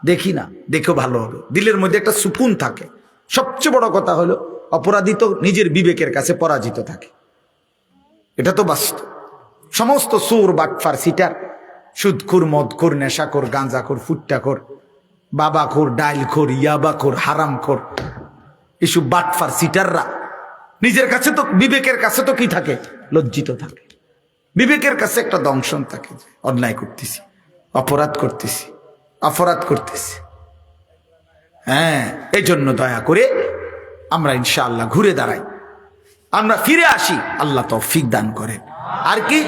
দেখি না, দেখো ভালো হবে, দিলের মধ্যে একটা সুকুন থাকে। সবচেয়ে বড় কথা হলো অপরাধী তো নিজের বিবেকের কাছে পরাজিত থাকে, এটা তো বাস্তব। সমস্ত সুর বাটফার সিটার, সুদখোর, মদখোর, নেশাখোর, গাঁজাখোর, ফুট্টাখোর, বাবাখোর, ডাইলখোর, ইয়াবাখোর, হারামখোর, এসব বাটফার সিটাররা নিজের কাছে তো, বিবেকের কাছে তো কি থাকে? লজ্জিত থাকে। বিবেকের কাছে একটা দংশন থাকে, অন্যায় করতেছি, অপরাধ করতেছি। হ্যাঁ এই জন্য দয়া করে আমরা ইনশাআল্লাহ ঘুরে দাঁড়াই, আমরা ফিরে আসি, আল্লাহ তৌফিক দান করেন। আর কি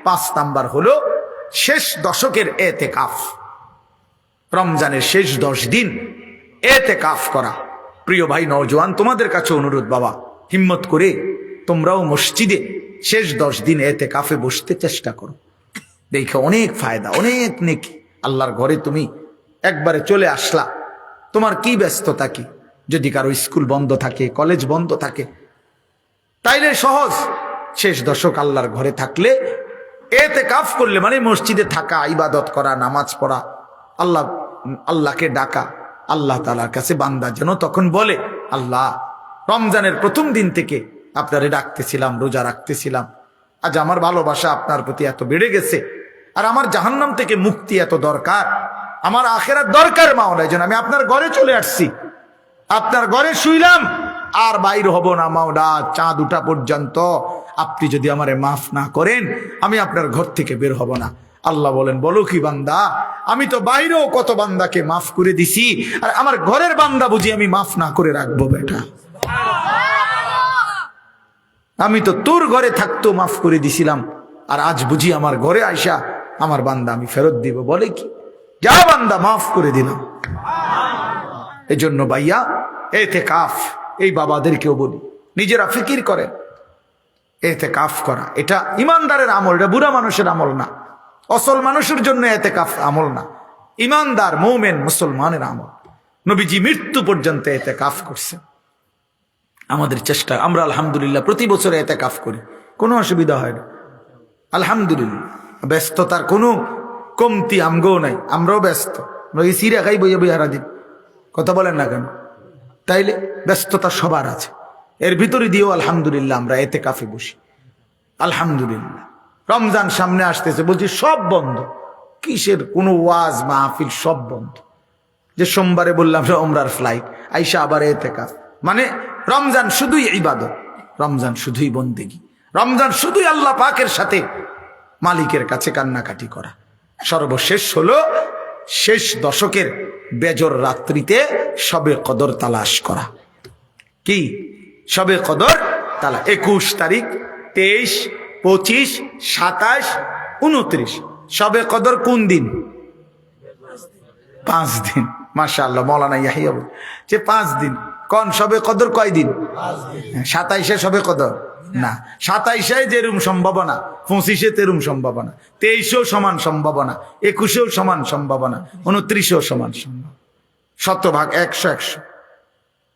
5 নাম্বার হলো শেষ দশকের এতেকাফ, রমজানের শেষ 10 দিন এতেকাফ করা। প্রিয় ভাই নওজোয়ান, তোমাদের কাছে অনুরোধ, বাবা হিম্মত করে তোমরাও মসজিদে শেষ 10 দিন এতেকাফে বসতে চেষ্টা করো, দেখো অনেক ফায়দা, অনেক নেকি। আল্লাহর ঘরে তুমি একবারে চলে আসলা, তোমার কি ব্যস্ততা কি? যদি কারো স্কুল বন্ধ থাকে, কলেজ বন্ধ থাকে, তাইলে সহজ, শেষ দশক আল্লাহর ঘরে থাকলে, এতেকাফ করলে মানে মসজিদে থাকা, ইবাদত করা, নামাজ পড়া, আল্লাহকে ডাকা। আল্লাহ তাআলার কাছে বান্দা যেন তখন বলে, আল্লাহ রমজানের প্রথম দিন থেকে আপনারে ডাকতেছিলাম, রোজা রাখতেছিলাম, আজ আমার ভালোবাসা আপনার প্রতি এত বেড়ে গেছে, আর আমার জাহান্নাম থেকে মুক্তি এত দরকার, আমার আখেরাত দরকার মাওলা, এই জন্য আমি আপনার ঘরে চলে আসছি, আপনার ঘরে শুইলাম, আর বাইর হব না মাওলা চাঁদ উঠা পর্যন্ত। আপনি যদি আমারে মাফ না করেন, আমি আপনার ঘর থেকে বের হব না। আল্লাহ বলেন, বলো কি বান্দা, আমি তো বাইরেও কত বান্দাকে মাফ করে দিছি, আর আমার ঘরের বান্দা বুঝি আমি মাফ না করে রাখবো? বেটা, আমি তো তোর ঘরে থাকতো মাফ করে দিছিলাম, আর আজ বুঝি আমার ঘরে আইসা আমার বান্দা আমি ফেরত দিব? বলে কি, যা বান্দা মাফ করে দিলাম। এই জন্য ভাইয়া এতেকাফ, এই বাবাদেরকেও বলি, নিজেরা ফিকির করেন, এতেকাফ করা এটা ইমানদারের আমল, এটা বুড়া মানুষের আমল না, অসল মানুষের জন্য এতেকাফ আমল না, ইমানদার মুমিন মুসলমানের আমল। নবীজি মৃত্যু পর্যন্ত এতেকাফ করছেন। আমাদের চেষ্টা, আমরা আলহামদুলিল্লাহ প্রতি বছর এতেকাফ করি, কোনো অসুবিধা হয় না আলহামদুলিল্লাহ। ব্যস্ততার কোনো কমতি আমগোও নাই, আমরাও ব্যস্ত, সিরা খাই বইয়া বইয়া হারা দিন, কথা বলেন না কেন? তাইলে ব্যস্ততা সবার আছে, এর ভিতরে দিয়েও আলহামদুলিল্লাহ আমরা এতেকাফে বসি। আলহামদুলিল্লাহ রমজান সামনে আসতেছে, বলছি সব বন্ধ, কিসের কোনো ওয়াজ মাহফিল সব বন্ধ। যে সোমবারে বললাম ওমরার ফ্লাইট, আইসা আবার এতেকাফ, মানে রমজান শুধুই ইবাদত, রমজান শুধুই বন্দেগী, রমজান শুধুই আল্লাহ পাকের সাথে মালিকের কাছে কান্নাকাটি করা। সর্বশেষ হলো শেষ দশকের বেজর রাত্রিতে শবে কদর তালাশ করা। কি শবে কদর তালা? 21 তারিখ, 23, 25, 27, 29 শবে কদর কোন দিন? 5 দিন। মাশাআল্লাহ, মৌলানা ইয়াহিয়া বলে যে 5 দিন। কোন শবে কদর কয় দিন? 27-এ শবে কদর না, 27-এ যেরকম সম্ভাবনা, 25-এ তেরম সম্ভাবনা, 23-এও সমান সম্ভাবনা, 21-এও সমান সম্ভাবনা, 29-এও সমান সম্ভাবনা। শতভাগ 100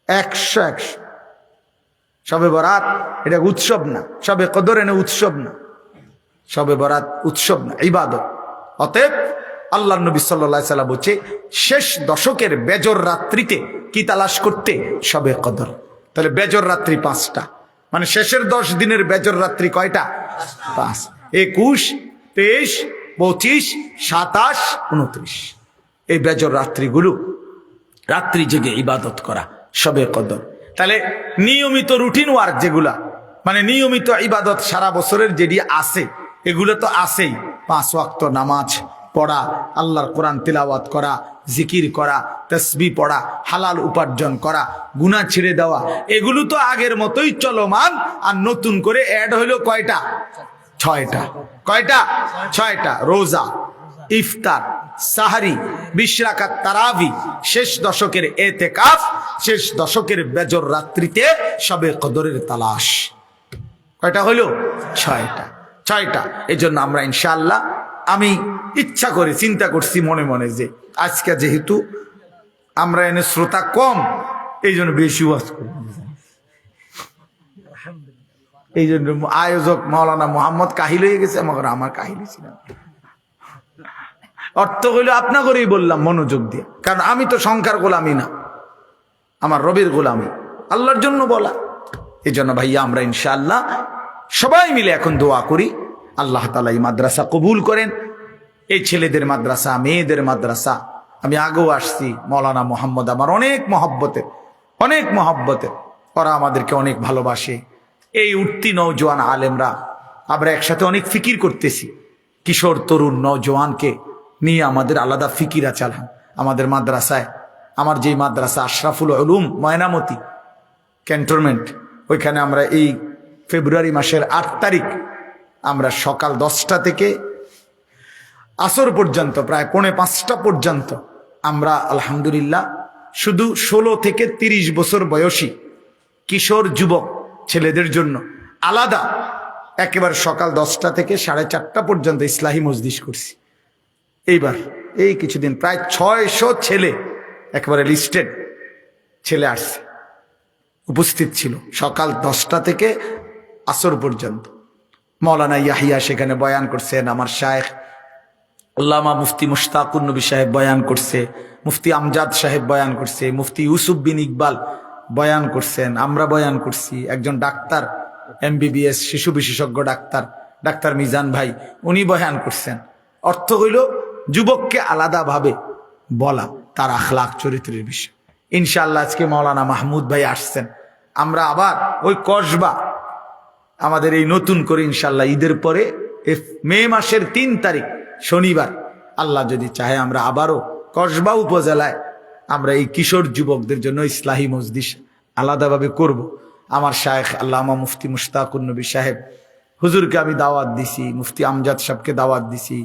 100 শবে বরাত এটা উৎসব না, শবে কদর এনে উৎসব না, শবে বরাত উৎসব না, ইবাদত। অতএব আল্লাহ নবী সাল্লাল্লাহু আলাইহি ওয়াসাল্লাম বলছে শেষ দশকের বেজর রাত্রিতে কি তালাশ করতে? শবে কদর। তাহলে বেজর রাত্রি 5টা, মানে শেষের 10 দিনের বেজর রাত্রি কয়টা? 5। 21, 23, 25, 27, 29 এই বেজর রাত্রিগুলো রাত্রি জেগে ইবাদত করা শবে কদর। তাহলে নিয়মিত রুটিন ওয়ার্ক যেগুলা, মানে নিয়মিত ইবাদত সারা বছরের যেটি আছে এগুলো তো আছেই। 5 ওয়াক্ত নামাজ পড়া, আল্লাহর কোরআন তিলাওয়াত করা, জিকির করা, তাসবিহ পড়া, হালাল উপার্জন করা, গুনাহ ছেড়ে দেওয়া, এগুলো তো আগের মতোই চলমান। আর নতুন করে অ্যাড হইলো কয়টা? 6টা। কয়টা? 6টা। রোজা, ইফতার, সাহারি, 20 রাকাত তারাবি, শেষ দশকের এতেকাফ, শেষ দশকের বেজর রাত্রিতে শবে কদরের তালাশ। কয়টা হইল? 6টা। এই জন্য আমরা ইনশাআল্লাহ, আমি ইচ্ছা করে চিন্তা করছি মনে মনে যে আজকে যেহেতু আমরা এনে শ্রোতা কম, এই জন্য বেশি ওয়াজ করি। এই জন্য আয়োজক মাওলানা মোহাম্মদ কাহিল হয়ে গেছে, মগর আমার কাহিল ছিল। অর্থ হইল আপনাকেই বললাম মনোযোগ দিয়ে, কারণ আমি তো সংখ্যার গোলামি না, আমার রবের গোলামি, আল্লাহর জন্য বলা। এই জন্য ভাইয়া আমরা ইনশাআল্লাহ সবাই মিলে এখন দোয়া করি আল্লাহ তাআলা এই মাদ্রাসা কবুল করেন। এই ছেলেদের মাদ্রাসা, মেয়েদের মাদ্রাসা, আমি আগেও আসছি, মাওলানা মোহাম্মদ আমার অনেক মহব্বতের, ওরা আমাদেরকে অনেক ভালোবাসে। এই উঠতি নওজোয়ান আলেমরা আমরা একসাথে অনেক ফিকির করতেছি, কিশোর তরুণ নওজোয়ানকে নিয়ে আমাদের আলাদা ফিকির আছে। আমাদের মাদ্রাসায়, আমার যেই মাদ্রাসা আশরাফুল উলুম ময়নামতি ক্যান্টনমেন্ট, ওইখানে আমরা এই ফেব্রুয়ারি মাসের 8 তারিখ আমরা সকাল 10টা থেকে আসর পর্যন্ত, প্রায় 4:45 পর্যন্ত আমরা আলহামদুলিল্লাহ শুধু 16 থেকে 30 বছর বয়সী কিশোর যুবক ছেলেদের জন্য আলাদা একেবারে সকাল 10টা থেকে 4:30 পর্যন্ত ইসলাহি মজলিস করছি। এইবার এই কিছুদিন প্রায় 600 ছেলে, একেবারে লিস্টেড ছেলে আসছে, উপস্থিত ছিল সকাল 10টা থেকে আসর পর্যন্ত। মাওলানা ইয়াহিয়া সেখানে বয়ান করছেন, আমার শায়েখ আল্লামা মুফতি মুশতাকুর নবী সাহেব বয়ান করছে, মুফতি আমজাদ সাহেব বয়ান করছে, মুফতি ইউসুফ বিন ইকবাল বয়ান করছেন, আমরা বয়ান করছি। একজন ডাক্তার, MBBS শিশু বিশেষজ্ঞ ডাক্তার মিজান ভাই, উনি বয়ান করছেন। অর্থ হইল যুবককে আলাদাভাবে বলা তার আখলাক চরিত্রের বিষয়। ইনশাআল্লাহ আজকে মাওলানা মাহমুদ ভাই আসছেন, আমরা আবার ওই কসবা আমাদের এই নতুন করে ইনশাআল্লাহ ঈদের পরে মে মাসের 3 তারিখ শনিবার আল্লাহ যদি চাহে আমরা আবারও কসবা উপজেলায় আমরা এই কিশোর যুবকদের জন্য ইসলাহি মজলিস আলাদাভাবে করব। আমার শায়েখ আল্লামা মুফতি মুশতাকুর নবী সাহেব হুজুরকে আমি দাওয়াত দিছি, মুফতি আমজাদ সাহেবকে দাওয়াত দিছি,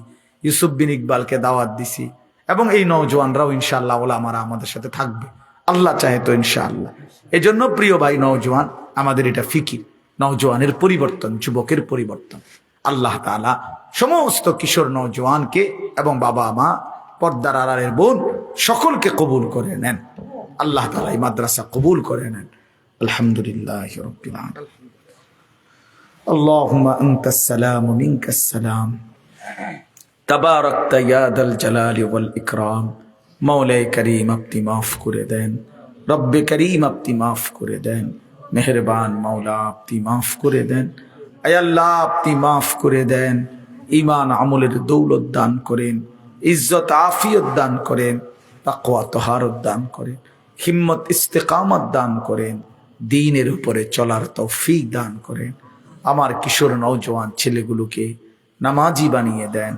ইউসুফ বিন ইকবালকে দাওয়াত দিছি, এবং এই নওজোয়ানরাও ইনশাআল্লাহ ওলামারা আমাদের সাথে থাকবে আল্লাহ চাহে তো ইনশাআল্লাহ। এই জন্য প্রিয় ভাই নওজোয়ান, আমাদের এটা ফিকির, নওজোয়ানের পরিবর্তন, যুবকের পরিবর্তন। আল্লাহ তাআলা সমস্ত কিশোর নওজোয়ানকে এবং বাবা মা, পর্দার আড়ালের বোন সকলকে কবুল করে নেন। আল্লাহ তাআলা এই মাদ্রাসা কবুল করে নেন। আলহামদুলিল্লাহ রাব্বিল আলামিন। আল্লাহুম্মা আনতাস সালাম ওয়া মিনকাস সালাম, তাবারাকতা ইয়া দাল জালালি ওয়াল ইকরাম। মওলাই করিম আপনি মাফ করে দেন, রব্বে করিম আপনি মাফ করে দেন, মেহেরবান মাওলা আপনি মাফ করে দেন। আয় আল্লাহ আপনি মাফ করে দেন, ঈমান আমলের দৌলত দান করেন, ইজ্জত আফিয়ত দান করেন, তাকওয়া তাহারত দান করেন, হিম্মত ইস্তেকামত দান করেন, দ্বীনের উপরে চলার তৌফিক দান করেন। আমার কিশোর নওজোয়ান ছেলেগুলোকে নামাজি বানিয়ে দেন।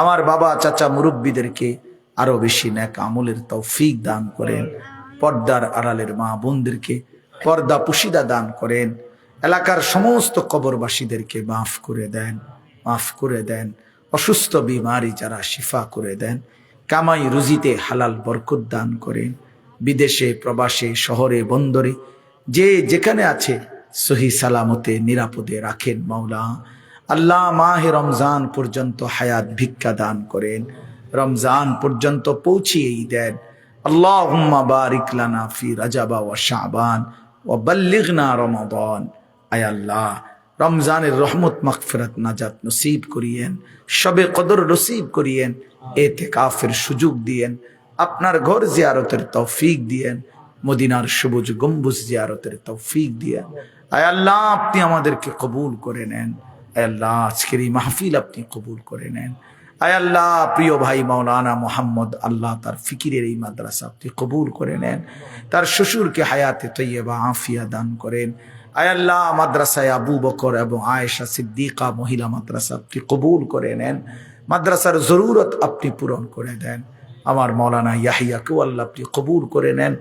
আমার বাবা চাচা মুরব্বীদেরকে আরো বেশি নেক আমলের তৌফিক দান করেন। পর্দার আড়ালের মা বোনদেরকে পর্দা পুশিদা দান করেন। এলাকার সমস্ত কবরবাসীদেরকে মাফ করে দেন। অসুস্থ বিমারি যারা শিফা করে দেন। কামাই রুজিতে হালাল বরকত দান করেন। বিদেশে প্রবাসে শহরে বন্দরে যে যেখানে আছে সহি সালামতে নিরাপদে রাখেন মাওলা। আল্লাহ মাহে রমজান পর্যন্ত হায়াত ভিক্ষা দান করেন, রমজান পর্যন্ত পৌঁছিয়েই দেন। আল্লাহুম্মা বারিক লানা ফি রাজাবা ওয়া শাবান ওয়া বাল্লিগনা রমাদান। আয় আল্লাহ, রমজানের রহমত মাগফিরাত নাজাত নসিব করিয়েন, শবে কদর নসিব করিয়েন, ইতিকাফের সুযোগ দিয়েন, আপনার ঘর জিয়ারতের তৌফিক দিয়েন, মদিনার সবুজ গম্বুজ জিয়ারতের তৌফিক দিয়েন। আয় আল্লাহ, আপনি আমাদেরকে কবুল করে নেন। আয় আল্লাহ, আজকের এই মাহফিল আপনি কবুল করে নেন। আয় আল্লাহ, প্রিয় ভাই মাওলানা মোহাম্মদ, আল্লাহ তার ফিকিরের এই মাদ্রাসা আপনি কবুল করে নেন। তার শ্বশুরকে হায়াতে তৈয়বা আফিয়া দান করেন। আয় আল্লাহ, মাদ্রাসায় আবু বকর এবং আয়েশা সিদ্দিকা মহিলা মাদ্রাসা আপনি কবুল করে নেন। মাদ্রাসার জরুরত আপনি পূরণ করে দেন। আমার মাওলানা ইয়াহিয়াকেও আল্লাহ আপনি কবুল করে নেন।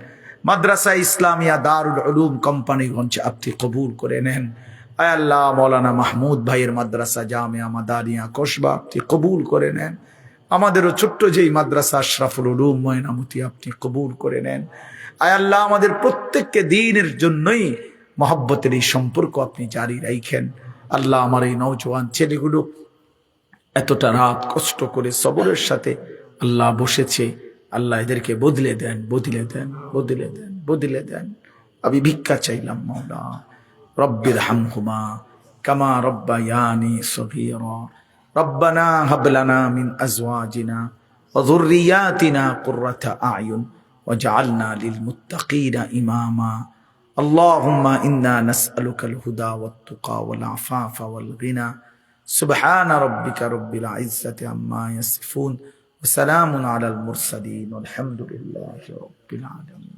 মাদ্রাসা ইসলামিয়া দারুল উলুম কোম্পানিগঞ্জ আপনি কবুল করে নেন। আয় আল্লাহ, মৌলানা মাহমুদ ভাইয়ের মাদ্রাসা জামিয়া মাদানিয়া কসবা আপনি কবুল করে নেন। আমাদেরও ছোট্ট যেই মাদ্রাসা আশরাফুল উলুম ময়নামতি আপনি কবুল করে নেন। আয় আল্লাহ, আমাদের প্রত্যেককে দ্বীনের জন্যই মহব্বতের এই সম্পর্ক আপনি জারি রাখেন। আল্লাহ, আমার এই নওজোয়ান ছেলেগুলো এতটা রাত কষ্ট করে সবরের সাথে আল্লাহ বসেছে, আল্লাহ এদেরকে বদলে দেন, বদলে দেন, বদলে দেন, বদলে দেন। আমি ভিক্ষা চাইলাম মাওলা, রব্বির হামহুমা কামা রব্বায়ানি সগীরা। রব্বানা হাব লানা মিন আজওয়াজিনা ওয়া যুররিয়াতিনা কুররাতা আয়ুন ওয়াজআলনা লিল মুত্তাকিনা ইমামা। আল্লাহুম্মা ইন্না নাসআলুকাল হুদা ওয়াত তুকা ওয়াল আফাফা ওয়াল গিনা। সুবহানা রাব্বিকা রাব্বিল ইজ্জাতি আম্মা ইয়াসিফুন ওয়া সালামুন আলাল মুরসালিন ওয়ালহামদুলিল্লাহি রাব্বিল আলামিন।